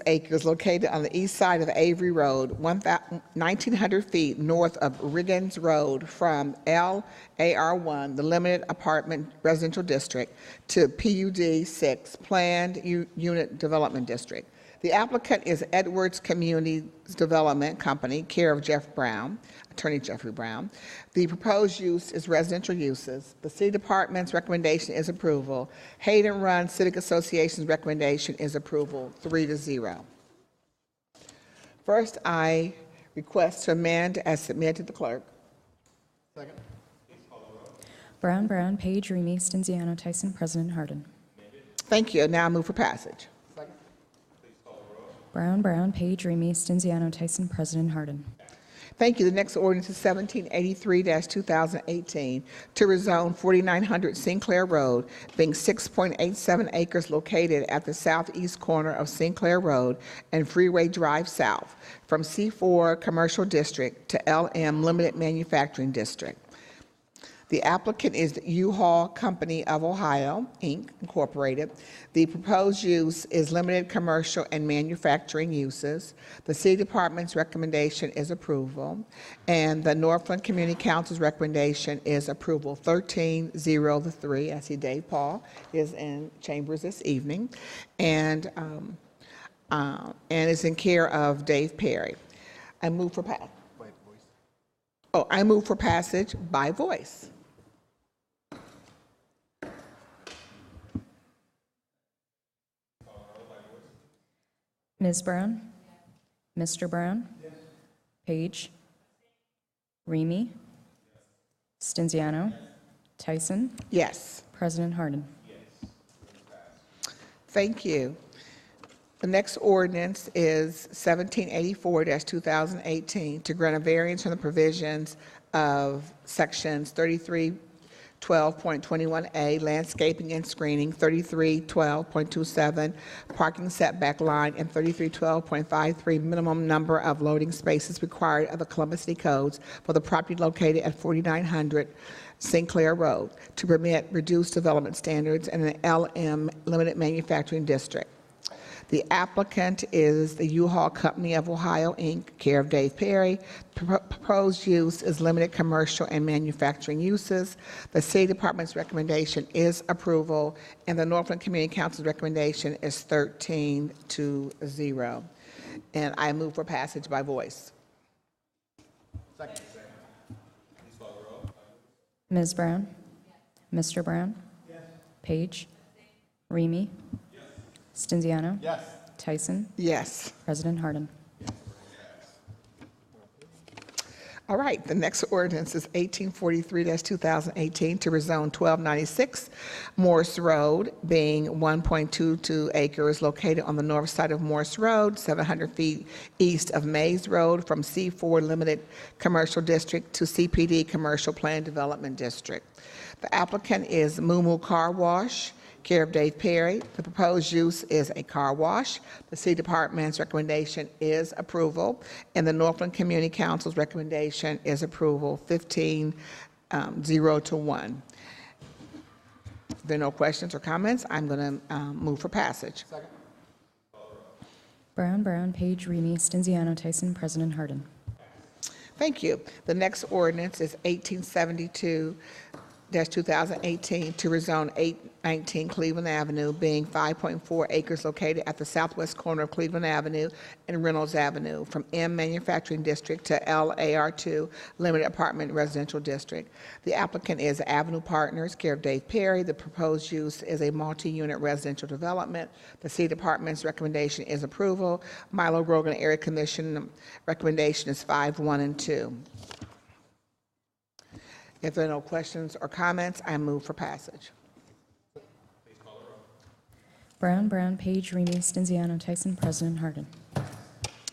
S17: acres located on the east side of Avery Road, 1,900 feet north of Riggins Road from LAR1, the Limited Apartment Residential District, to PUD 6, Planned Unit Development District. The applicant is Edwards Community Development Company, care of Jeff Brown, Attorney Jeffrey Brown. The proposed use is residential uses. The City Department's recommendation is approval. Hayden Run Civic Association's recommendation is approval, 3-0. First, I request to amend as submitted to the clerk.
S10: Second. Brown, Page, Remy, Stenziano, Tyson, President Harden.
S17: Thank you. Now I move for passage.
S10: Brown, Page, Remy, Stenziano, Tyson, President Harden.
S17: Thank you. The next ordinance is 1783-2018 to rezone 4900 Sinclair Road, being 6.87 acres located at the southeast corner of Sinclair Road and Freeway Drive South from C4 Commercial District to LM Limited Manufacturing District. The applicant is the U-Haul Company of Ohio, Inc., Incorporated. The proposed use is limited commercial and manufacturing uses. The City Department's recommendation is approval, and the Northland Community Council's recommendation is approval, 13-0-3. I see Dave Paul is in chambers this evening, and is in care of Dave Perry. I move for passage by voice.
S10: Ms. Brown? Mr. Brown? Yes. Page? Remy? Stenziano? Tyson?
S17: Yes.
S10: President Harden.
S17: Thank you. The next ordinance is 1784-2018 to grant a variance from the provisions of sections 3312.21A, landscaping and screening, 3312.27, parking setback line, and 3312.53, minimum number of loading spaces required of the Columbus City Codes for the property located at 4900 Sinclair Road to permit reduced development standards in an LM Limited Manufacturing District. The applicant is the U-Haul Company of Ohio, Inc., care of Dave Perry. Proposed use is limited commercial and manufacturing uses. The City Department's recommendation is approval, and the Northland Community Council's recommendation is 13-0. And I move for passage by voice.
S10: Second. Ms. Brown? Mr. Brown? Yes. Page? Remy? Stenziano?
S17: Yes.
S10: Tyson?
S17: Yes.
S10: President Harden.
S17: All right, the next ordinance is 1843-2018 to rezone 1296 Morse Road, being 1.22 acres located on the north side of Morse Road, 700 feet east of Mays Road from C4 Limited Commercial District to CPD Commercial Plan Development District. The applicant is Moo Car Wash, care of Dave Perry. The proposed use is a car wash. The City Department's recommendation is approval, and the Northland Community Council's recommendation is approval, 15-0-1. If there are no questions or comments, I'm going to move for passage. Second.
S10: Brown, Page, Remy, Stenziano, Tyson, President Harden.
S17: Thank you. The next ordinance is 1872-2018 to rezone 19 Cleveland Avenue, being 5.4 acres located at the southwest corner of Cleveland Avenue and Reynolds Avenue, from M Manufacturing District to LAR2 Limited Apartment Residential District. The applicant is Avenue Partners, care of Dave Perry. The proposed use is a multi-unit residential development. The City Department's recommendation is approval. Milo Grogan Area Commission recommendation is 5, 1, and 2. If there are no questions or comments, I move for passage.
S10: Brown, Brown, Page, Remy, Stenziano, Tyson, President Harden.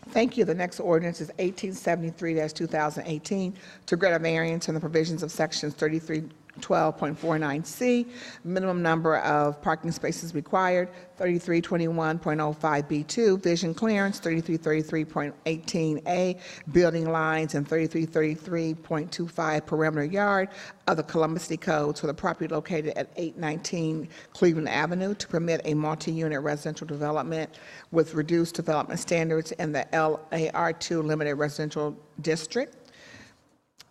S17: Thank you. The next ordinance is 1873-2018 to grant a variance in the provisions of sections 3312.49C, minimum number of parking spaces required, 3321.05B2, vision clearance, 3333.18A, building lines, and 3333.25 perimeter yard of the Columbus City Code for the property located at 819 Cleveland Avenue to permit a multi-unit residential development with reduced development standards in the LAR2 Limited Residential District.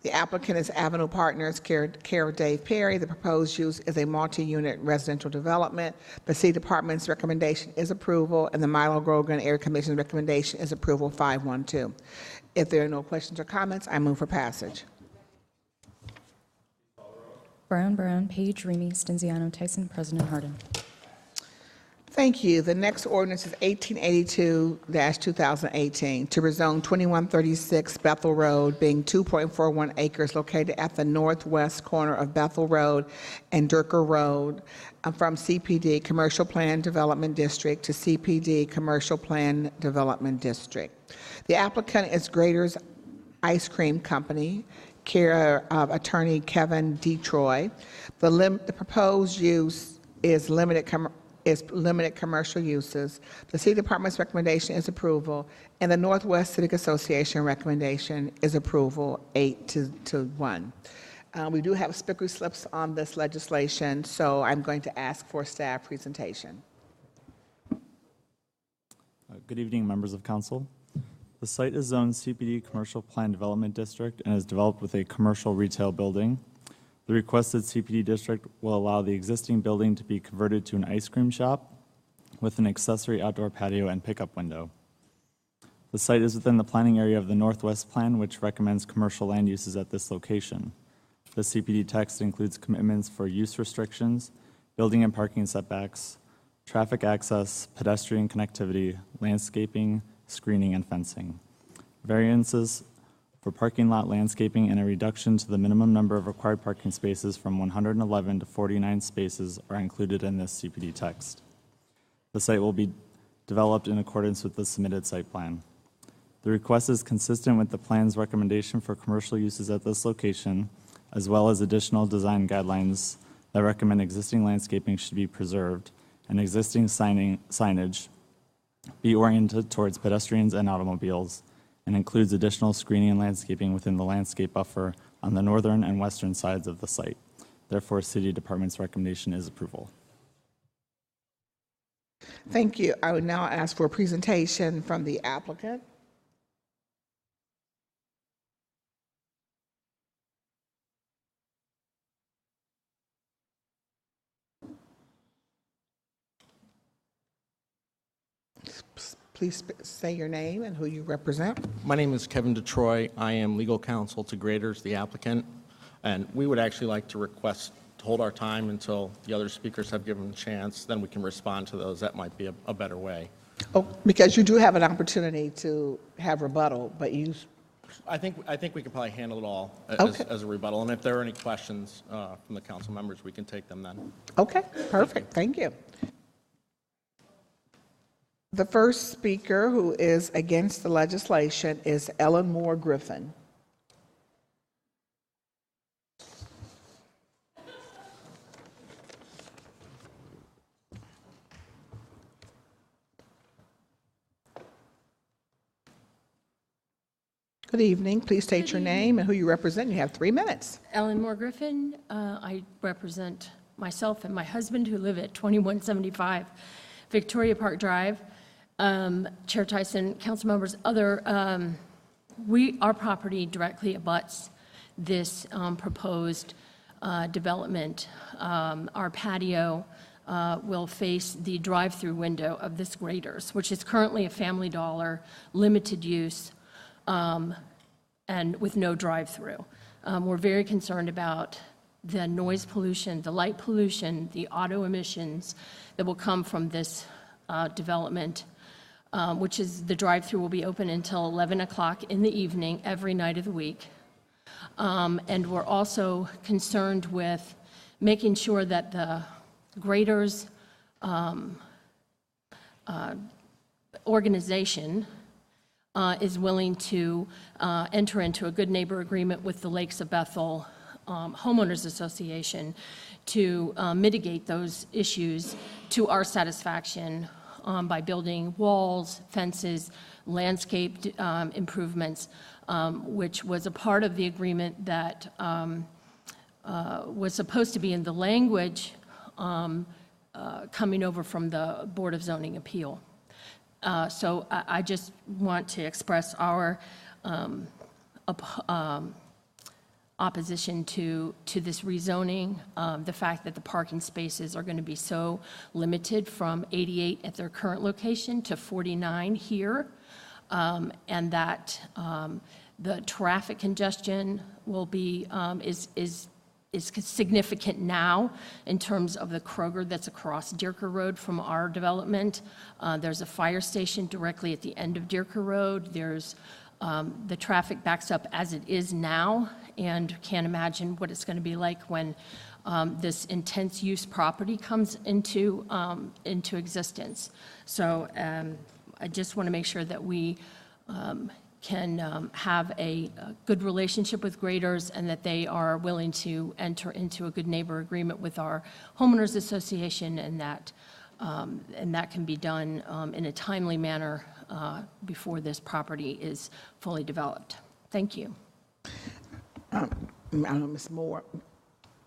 S17: The applicant is Avenue Partners, care of Dave Perry. The proposed use is a multi-unit residential development. The City Department's recommendation is approval, and the Milo Grogan Area Commission's recommendation is approval 512. If there are no questions or comments, I move for passage.
S10: Brown, Brown, Page, Remy, Stenziano, Tyson, President Harden.
S17: Thank you. The next ordinance is 1882-2018 to rezone 2136 Bethel Road, being 2.41 acres located at the northwest corner of Bethel Road and Durker Road, from CPD Commercial Plan Development District to CPD Commercial Plan Development District. The applicant is Grader's Ice Cream Company, care of attorney Kevin Detroy. The proposed use is limited commercial uses. The City Department's recommendation is approval, and the Northwest Civic Association recommendation is approval 8-1. We do have speaker slips on this legislation, so I'm going to ask for a staff presentation.
S20: Good evening, members of council. The site is zoned CPD Commercial Plan Development District and is developed with a commercial retail building. The requested CPD district will allow the existing building to be converted to an ice cream shop with an accessory outdoor patio and pickup window. The site is within the planning area of the Northwest Plan, which recommends commercial land uses at this location. The CPD text includes commitments for use restrictions, building and parking setbacks, traffic access, pedestrian connectivity, landscaping, screening, and fencing. Variances for parking lot landscaping and a reduction to the minimum number of required parking spaces from 111 to 49 spaces are included in this CPD text. The site will be developed in accordance with the submitted site plan. The request is consistent with the plan's recommendation for commercial uses at this location, as well as additional design guidelines that recommend existing landscaping should be preserved and existing signage be oriented towards pedestrians and automobiles, and includes additional screening and landscaping within the landscape buffer on the northern and western sides of the site. Therefore, City Department's recommendation is approval.
S17: Thank you. I would now ask for a presentation from the applicant. Please say your name and who you represent.
S21: My name is Kevin Detroit. I am legal counsel to Graders, the applicant, and we would actually like to request to hold our time until the other speakers have given a chance. Then we can respond to those. That might be a better way.
S17: Oh, because you do have an opportunity to have rebuttal, but you...
S21: I think we can probably handle it all as a rebuttal, and if there are any questions from the council members, we can take them then.
S17: Okay, perfect. Thank you. The first speaker who is against the legislation is Ellen Moore Griffin. Good evening. Please state your name and who you represent. You have 3 minutes.
S22: Ellen Moore Griffin. I represent myself and my husband who live at 2175 Victoria Park Drive. Chair Tyson, council members, our property directly abuts this proposed development. Our patio will face the drive-through window of this Grader's, which is currently a Family Dollar, limited use, and with no drive-through. We're very concerned about the noise pollution, the light pollution, the auto emissions that will come from this development, which is the drive-through will be open until 11 o'clock in the evening every night of the week. And we're also concerned with making sure that the Grader's organization is willing to enter into a good neighbor agreement with the Lakes of Bethel Homeowners Association to mitigate those issues to our satisfaction by building walls, fences, landscape improvements, which was a part of the agreement that was supposed to be in the language coming over from the Board of Zoning Appeal. So I just want to express our opposition to this rezoning, the fact that the parking spaces are going to be so limited from 88 at their current location to 49 here, and that the traffic congestion will be is significant now in terms of the Kroger that's across Dierker Road from our development. There's a fire station directly at the end of Dierker Road. There's the traffic backs up as it is now, and can't imagine what it's going to be like when this intense use property comes into existence. So I just want to make sure that we can have a good relationship with Grader's and that they are willing to enter into a good neighbor agreement with our homeowners association, and that can be done in a timely manner before this property is fully developed. Thank you.
S17: Ms. Moore.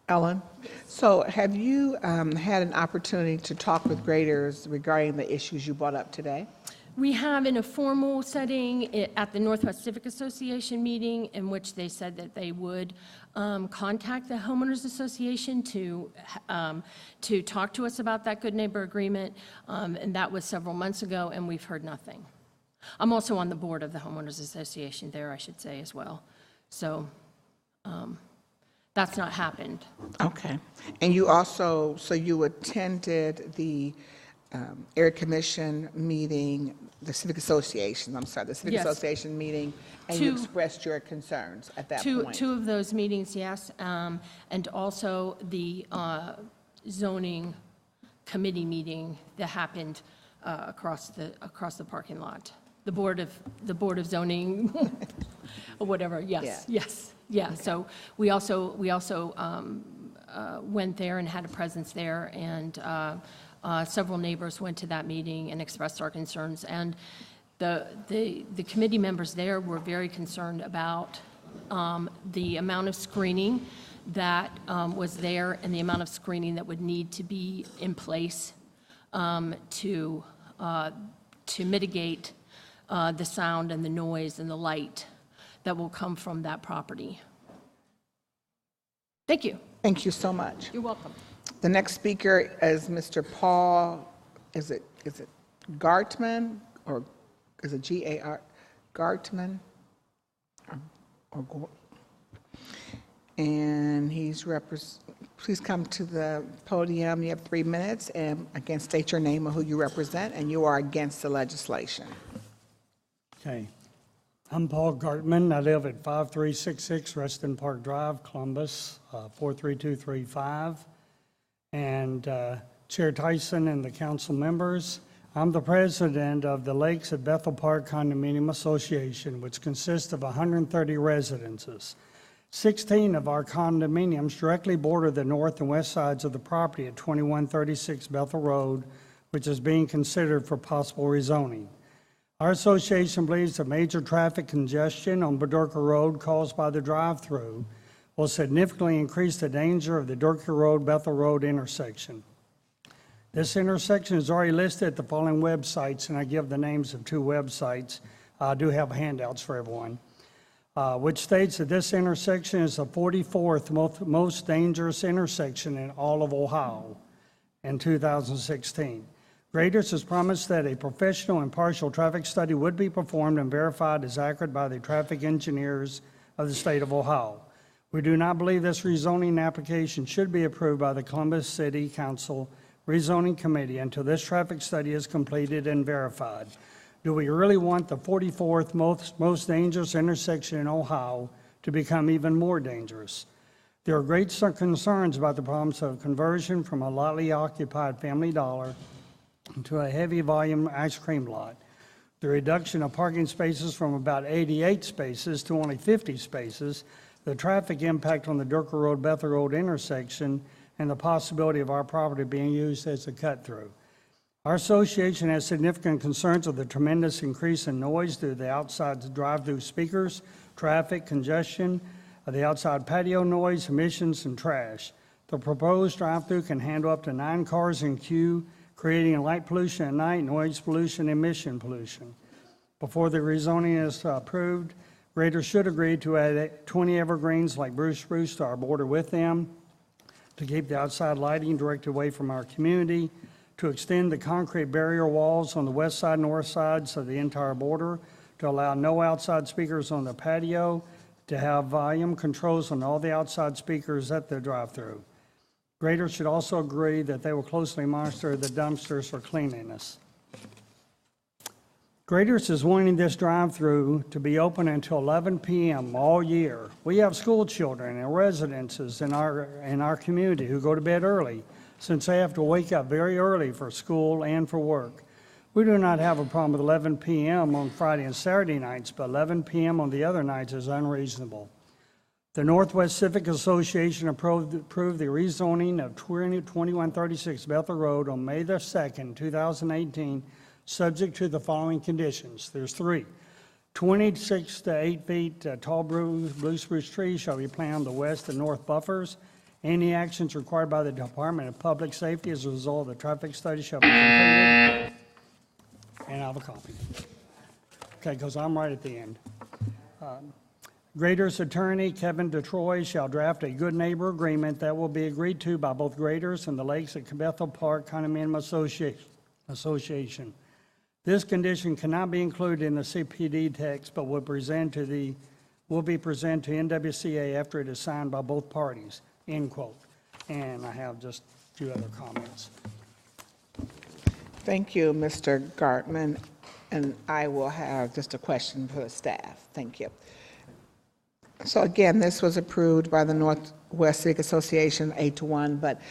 S17: Ellen, so have you had an opportunity to talk with Grader's regarding the issues you brought up today?
S22: We have in a formal setting at the Northwest Civic Association meeting, in which they said that they would contact the Homeowners Association to talk to us about that Good Neighbor Agreement, and that was several months ago, and we've heard nothing. I'm also on the board of the Homeowners Association there, I should say, as well. So that's not happened.
S17: Okay. And you also, so you attended the Area Commission meeting, the Civic Association, I'm sorry, the Civic
S22: Yes.
S17: Association meeting, and you expressed your concerns at that point.
S22: Two of those meetings, yes, and also the zoning committee meeting that happened across the parking lot. The Board of Zoning, or whatever. Yes,
S17: Yeah.
S22: yes, yeah. Okay. So we also went there and had a presence there, and several neighbors went to that meeting and expressed our concerns. And the committee members there were very concerned about the amount of screening that was there and the amount of screening that would need to be in place to mitigate the sound and the noise and the light that will come from that property. Thank you.
S17: Thank you so much.
S22: You're welcome.
S17: The next speaker is Mr. Paul, is it Gartman, or is it G-A-R, Gartman? And he's please come to the podium. You have 3 minutes, and again, state your name and who you represent, and you are against the legislation.
S2: Okay. I'm Paul Gartman. I live at 5366 Reston Park Drive, Columbus, 43235. And Chair Tyson and the council members, I'm the president of the Lakes at Bethel Park Condominium Association, which consists of 130 residences. 16 of our condominiums directly border the north and west sides of the property at 2136 Bethel Road, which is being considered for possible rezoning. Our association believes the major traffic congestion on Dierker Road caused by the drive-through will significantly increase the danger of the Dierker Road-Bethel Road intersection. This intersection is already listed at the following websites, and I give the names of 2 websites. I do have handouts for everyone, which states that this intersection is the 44th most dangerous intersection in all of Ohio. in 2016. Graders has promised that a professional and impartial traffic study would be performed and verified as accurate by the traffic engineers of the state of Ohio. We do not believe this rezoning application should be approved by the Columbus City Council Rezoning Committee until this traffic study is completed and verified. Do we really want the 44th most dangerous intersection in Ohio to become even more dangerous? There are great concerns about the problems of conversion from a lightly occupied Family Dollar to a heavy volume ice cream lot, the reduction of parking spaces from about 88 spaces to only 50 spaces, the traffic impact on the Durker Road Bethel Road intersection, and the possibility of our property being used as a cut-through. Our association has significant concerns of the tremendous increase in noise due to the outside drive-through speakers, traffic, congestion, the outside patio noise, emissions, and trash. The proposed drive-through can handle up to 9 cars in queue, creating light pollution at night, noise pollution, emission pollution. Before the rezoning is approved, graders should agree to add 20 evergreens like Bruce spruce to our border with them, to keep the outside lighting directed away from our community, to extend the concrete barrier walls on the west side and north sides of the entire border, to allow no outside speakers on the patio, to have volume controls on all the outside speakers at the drive-thru. Graders should also agree that they will closely monitor the dumpsters for cleanliness. Graders is wanting this drive-thru to be open until 11 p.m. all year. We have school children and residences in our community who go to bed early, since they have to wake up very early for school and for work. We do not have a problem with 11 p.m. on Friday and Saturday nights, but 11 p.m. on the other nights is unreasonable. The Northwest Civic Association approved the rezoning of 2136 Bethel Road on May the 2nd, 2018, subject to the following conditions. There's 3. 26 to 8 feet tall blue spruce trees shall be planted on the west and north buffers. Any actions required by the Department of Public Safety as a result of the traffic study shall be completed. And I have a copy. Okay, because I'm right at the end. Graders attorney Kevin DeTroy shall draft a good neighbor agreement that will be agreed to by both graders and the Lakes at Bethel Park Condominium Association. This condition cannot be included in the CPD text, but will be presented to NWCA after it is signed by both parties, end quote. And I have just a few other comments.
S17: Thank you, Mr. Gartman. And I will have just a question for the staff. Thank you. So again, this was approved by the Northwest Civic Association 8-1, but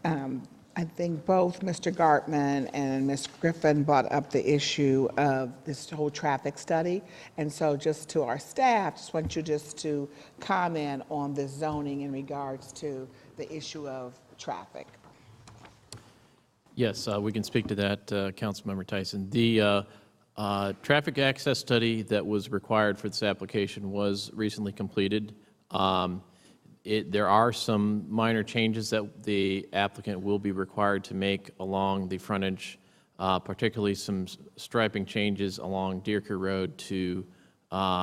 S17: I think both Mr. Gartman and Ms. Griffin brought up the issue of this whole traffic study. And so just to our staff, just want you just to comment on the zoning in regards to the issue of traffic.
S4: Yes, we can speak to that, Councilmember Tyson. The traffic access study that was required for this application was recently completed. There are some minor changes that the applicant will be required to make along the frontage, particularly some striping changes along Deerker Road to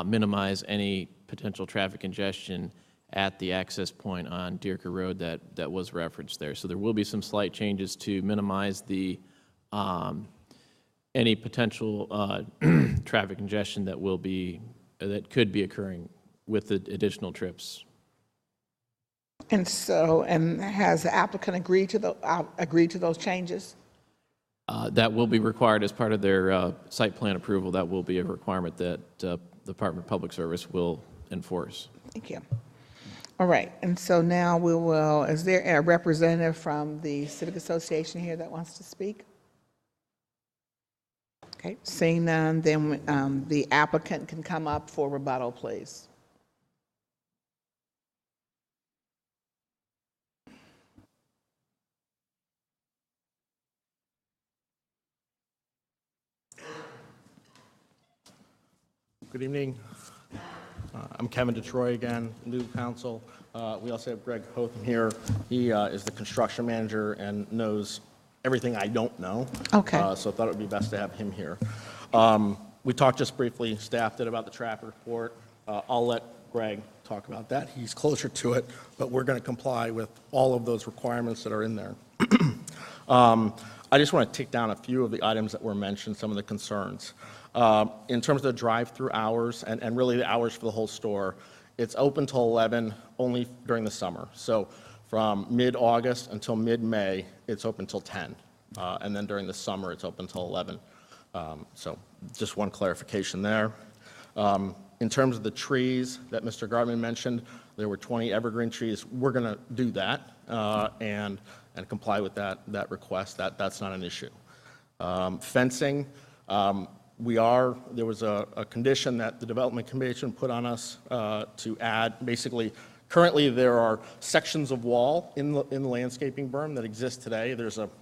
S4: minimize any potential traffic congestion at the access point on Deerker Road that was referenced there. So there will be some slight changes to minimize the any potential traffic congestion that could be occurring with the additional trips.
S17: And so, and has the applicant agreed to those changes?
S4: That will be required as part of their site plan approval. That will be a requirement that the Department of Public Service will enforce.
S17: Thank you. All right, and so now we will, is there a representative from the Civic Association here that wants to speak? Okay, seeing none, then the applicant can come up for rebuttal, please.
S21: Good evening. I'm Kevin DeTroy again, new counsel. We also have Greg Hotham here. He is the construction manager and knows everything I don't know.
S17: Okay.
S21: So I thought it would be best to have him here. We talked just briefly, staff did, about the traffic report. I'll let Greg talk about that. He's closer to it, but we're going to comply with all of those requirements that are in there. I just want to tick down a few of the items that were mentioned, some of the concerns. In terms of the drive-through hours and really the hours for the whole store, it's open till 11 only during the summer. So from mid-August until mid-May, it's open till 10. And then during the summer, it's open till 11. So just one clarification there. In terms of the trees that Mr. Gartman mentioned, there were 20 evergreen trees. We're going to do that and comply with that request. That's not an issue. Fencing, there was a condition that the Development Commission put on us to add. Basically, currently there are sections of wall in the landscaping berm that exist today. There's about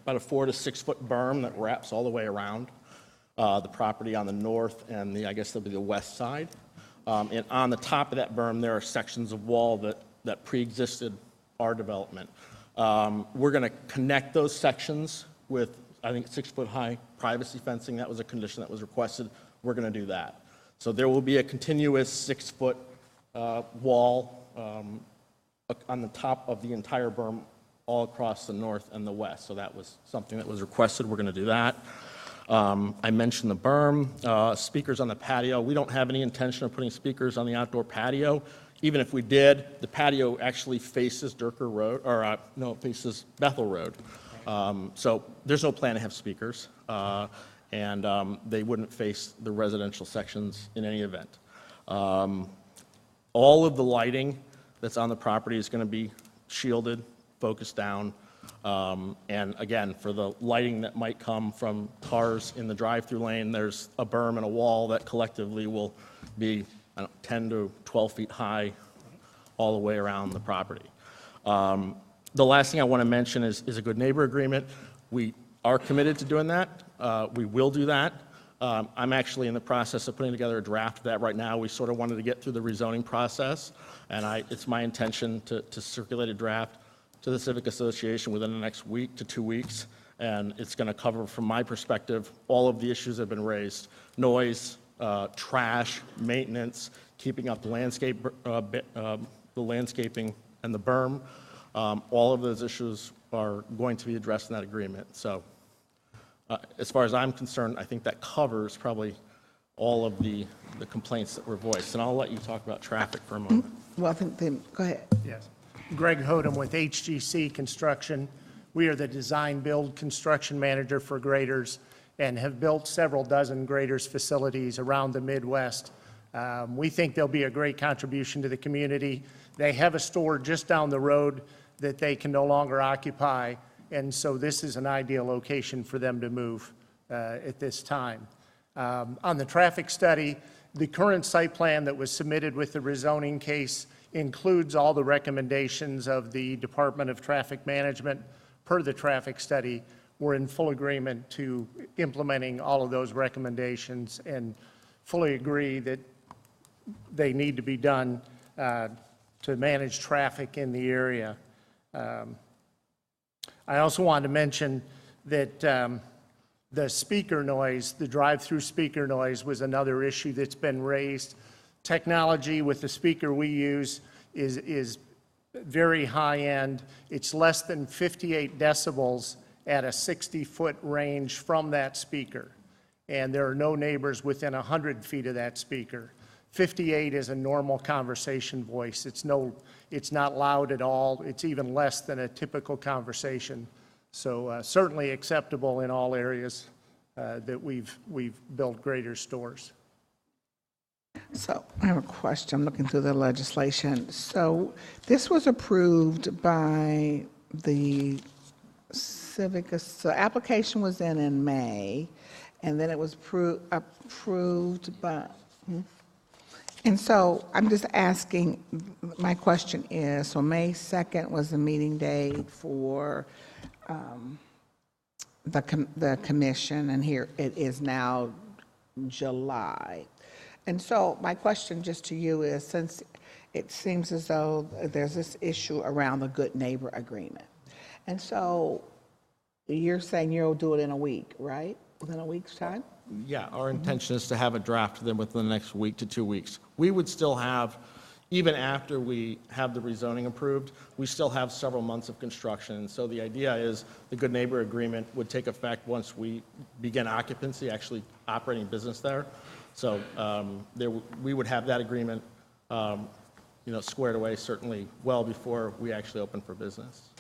S21: a 4 to 6 foot berm that wraps all the way around the property on the north and I guess that'll be the west side. And on the top of that berm, there are sections of wall that pre-existed our development. We're going to connect those sections with, I think, 6 foot high privacy fencing. That was a condition that was requested. We're going to do that. So there will be a continuous 6 foot wall on the top of the entire berm all across the north and the west. So that was something that was requested. We're going to do that. I mentioned the berm, speakers on the patio. We don't have any intention of putting speakers on the outdoor patio. Even if we did, the patio actually faces Durker Road, or no, it faces Bethel Road. So there's no plan to have speakers, and they wouldn't face the residential sections in any event. All of the lighting that's on the property is going to be shielded, focused down. And again, for the lighting that might come from cars in the drive-through lane, there's a berm and a wall that collectively will be 10 to 12 feet high all the way around the property. The last thing I want to mention is a good neighbor agreement. We are committed to doing that. We will do that. I'm actually in the process of putting together a draft of that right now. We sort of wanted to get through the rezoning process, and it's my intention to circulate a draft to the Civic Association within the next week to 2 weeks, and it's going to cover, from my perspective, all of the issues that have been raised: noise, trash, maintenance, keeping up the landscape, the landscaping and the berm. All of those issues are going to be addressed in that agreement. So as far as I'm concerned, I think that covers probably all of the complaints that were voiced. And I'll let you talk about traffic for a moment.
S17: Well, then go ahead.
S18: Yes. Greg Hodem with HGC Construction. We are the design build construction manager for graders and have built several dozen graders facilities around the Midwest. We think they'll be a great contribution to the community. They have a store just down the road that they can no longer occupy, and so this is an ideal location for them to move at this time. On the traffic study, the current site plan that was submitted with the rezoning case includes all the recommendations of the Department of Traffic Management per the traffic study. We're in full agreement to implementing all of those recommendations and fully agree that they need to be done to manage traffic in the area. I also wanted to mention that the speaker noise, the drive-through speaker noise, was another issue that's been raised. Technology with the speaker we use is very high-end. It's less than 58 decibels at a 60-foot range from that speaker, and there are no neighbors within 100 feet of that speaker. 58 is a normal conversation voice. It's not loud at all. It's even less than a typical conversation. So certainly acceptable in all areas that we've built grader stores.
S17: So I have a question. I'm looking through the legislation. So this was approved by the Civic, so application was in May, and then it was approved by, and so I'm just asking, my question is, so May 2nd was the meeting date for the commission, and here it is now July. And so my question just to you is, since it seems as though there's this issue around the good neighbor agreement, and so you're saying you'll do it in a week, right? Within a week's time?
S21: Yeah, our intention is to have a draft of them within the next week to 2 weeks. We would still have, even after we have the rezoning approved, we still have several months of construction. So the idea is the Good Neighbor Agreement would take effect once we begin occupancy, actually operating business there. So we would have that agreement squared away certainly well before we actually open for business.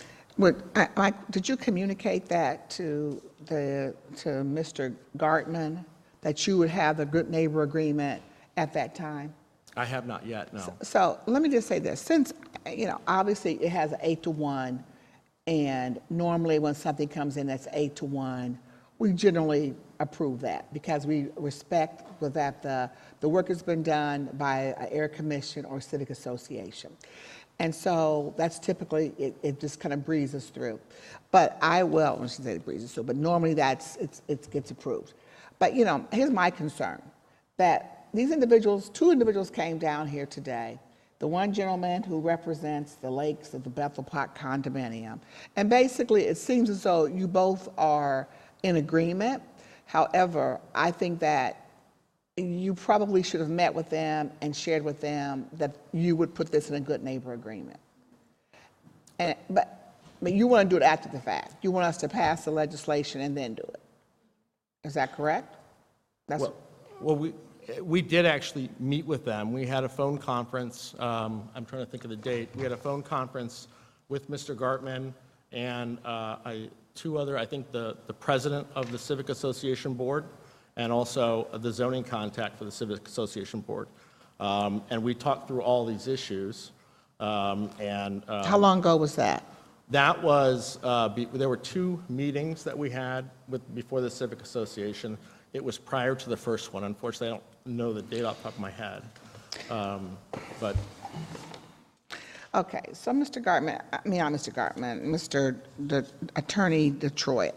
S17: Did you communicate that to Mr. Gartman, that you would have the Good Neighbor Agreement at that time?
S21: I have not yet, no.
S17: So let me just say this. Since, obviously it has an 8-to-1, and normally when something comes in that's 8-to-1, we generally approve that because we respect that the work has been done by an area commission or civic association. And so that's typically, it just kind of breezes through. But I shouldn't say it breezes through, but normally it gets approved. But, here's my concern, that these individuals, 2 individuals came down here today. The one gentleman who represents the Lakes of the Bethel Park condominium. And basically, it seems as though you both are in agreement. However, I think that you probably should have met with them and shared with them that you would put this in a Good Neighbor Agreement. But you want to do it after the fact. You want us to pass the legislation and then do it. Is that correct?
S21: We did actually meet with them. We had a phone conference. I'm trying to think of the date. We had a phone conference with Mr. Gartman and 2 other, I think the president of the Civic Association Board and also the zoning contact for the Civic Association Board. And we talked through all these issues. How
S17: long ago was that?
S21: That was, there were 2 meetings that we had before the Civic Association. It was prior to the first one. Unfortunately, I don't know the date off the top of my head.
S17: Okay, so Mr. Gartman, the Attorney Detroit,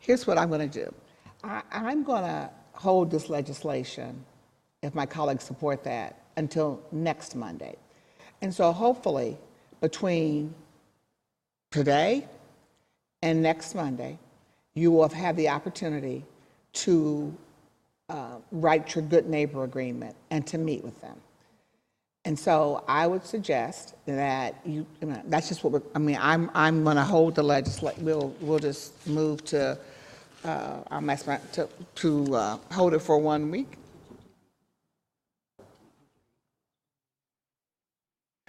S17: here's what I'm going to do. I'm going to hold this legislation, if my colleagues support that, until next Monday. And so hopefully between today and next Monday, you will have had the opportunity to write your Good Neighbor Agreement and to meet with them. And so I would suggest that that's just what I'm going to hold the legislation. We'll just move to, hold it for 1 week.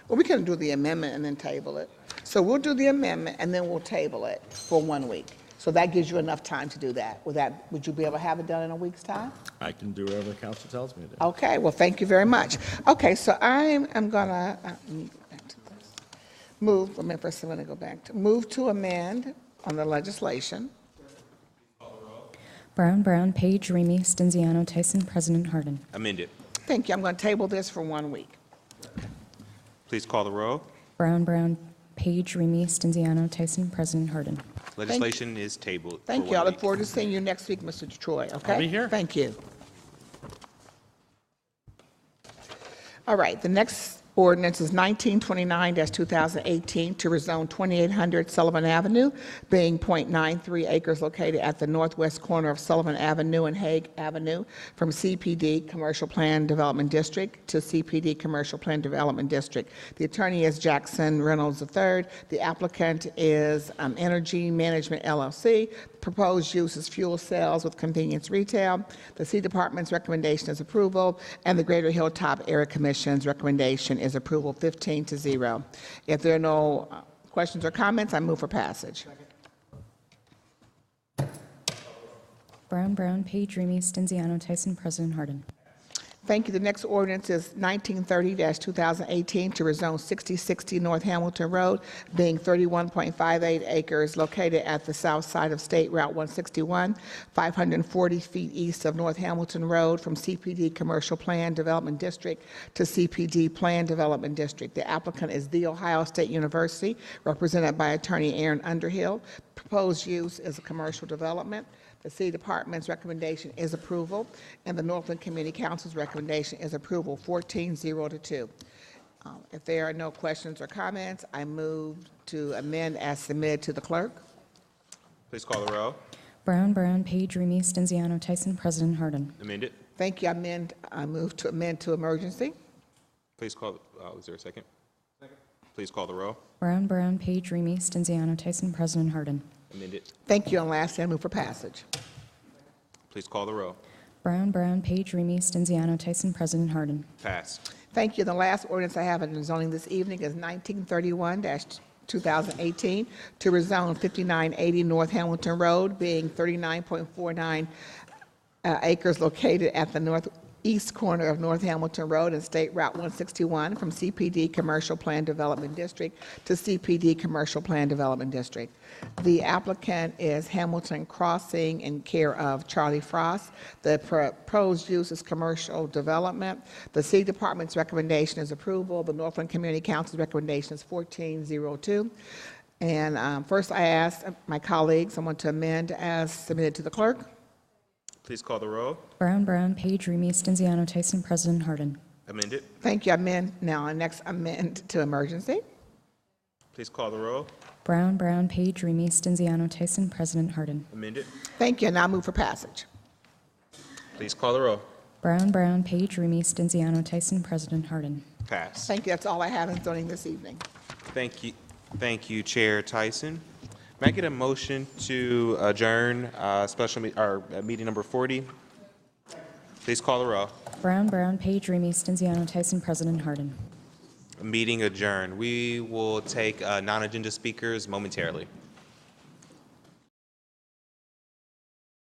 S17: Well, we can do the amendment and then table it. So we'll do the amendment and then we'll table it for 1 week. So that gives you enough time to do that. Would you be able to have it done in a week's time?
S21: I can do whatever the council tells me to do.
S17: Okay, well, thank you very much. Okay, so I'm going to move to amend on the legislation.
S10: Brown, Page, Remy, Stenziano, Tyson, President Harden.
S1: Amended.
S17: Thank you. I'm going to table this for 1 week.
S1: Please call the roll.
S10: Brown, Page, Remy, Stenziano, Tyson, President Harden.
S1: Legislation is tabled.
S17: Thank you. I look forward to seeing you next week, Mr. Detroit. Okay?
S21: I'll be here.
S17: Thank you. All right. The next ordinance is 1929-2018 to rezone 2800 Sullivan Avenue, being .93 acres located at the northwest corner of Sullivan Avenue and Hague Avenue, from CPD Commercial Plan Development District to CPD Commercial Plan Development District. The attorney is Jackson Reynolds III. The applicant is Energy Management LLC. Proposed use is fuel cells with convenience retail. The C Department's recommendation is approval, and the Greater Hilltop Area Commission's recommendation is approval 15-0. If there are no questions or comments, I move for passage.
S10: Brown, Page, Remy, Stenziano, Tyson, President Harden.
S17: Thank you. The next ordinance is 1930-2018 to rezone 6060 North Hamilton Road, being 31.58 acres located at the south side of State Route 161, 540 feet east of North Hamilton Road, from CPD Commercial Plan Development District to CPD Plan Development District. The applicant is The Ohio State University, represented by attorney Aaron Underhill. Proposed use is a commercial development. The City Department's recommendation is approval, and the Northland Community Council's recommendation is approval 14-0-2. If there are no questions or comments, I move to amend as submitted to the clerk.
S1: Please call the roll.
S10: Brown, Page, Remy, Stenziano, Tyson, President Harden.
S1: Amended.
S17: Thank you. I move to amend to emergency.
S1: Please call. Is there a second? Second. Please call the row.
S10: Brown, Brown, Page, Remy, Stenziano, Tyson, President Harden.
S1: Amended.
S17: Thank you. And lastly, I move for passage.
S1: Please call the row.
S10: Brown, Brown, Page, Remy, Stenziano, Tyson, President Harden.
S1: Passed.
S17: Thank you. The last ordinance I have in zoning this evening is 1931-2018 to rezone 5980 North Hamilton Road, being 39.49 acres located at the northeast corner of North Hamilton Road and State Route 161 from CPD Commercial Plan Development District to CPD Commercial Plan Development District. The applicant is Hamilton Crossing in care of Charlie Frost. The proposed use is commercial development. The City Department's recommendation is approval. The Northland Community Council's recommendation is 1402. And first I ask my colleagues, I want to amend as submitted to the clerk.
S1: Please call the row.
S10: Brown, Brown, Page, Remy, Stenziano, Tyson, President Harden.
S1: Amended.
S17: Thank you. Amend now. Next, amend to emergency.
S1: Please call the row.
S10: Brown, Brown, Page, Remy, Stenziano, Tyson, President Harden.
S1: Amended.
S17: Thank you. Now move for passage.
S1: Please call the row.
S10: Brown, Brown, Page, Remy, Stenziano, Tyson, President Harden.
S1: Pass.
S17: Thank you. That's all I have in zoning this evening.
S1: Thank you. Thank you, Chair Tyson. May I get a motion to adjourn meeting number 40? Please call the row.
S10: Brown, Brown, Page, Remy, Stenziano, Tyson, President Harden.
S1: Meeting adjourned. We will take non-agenda speakers momentarily.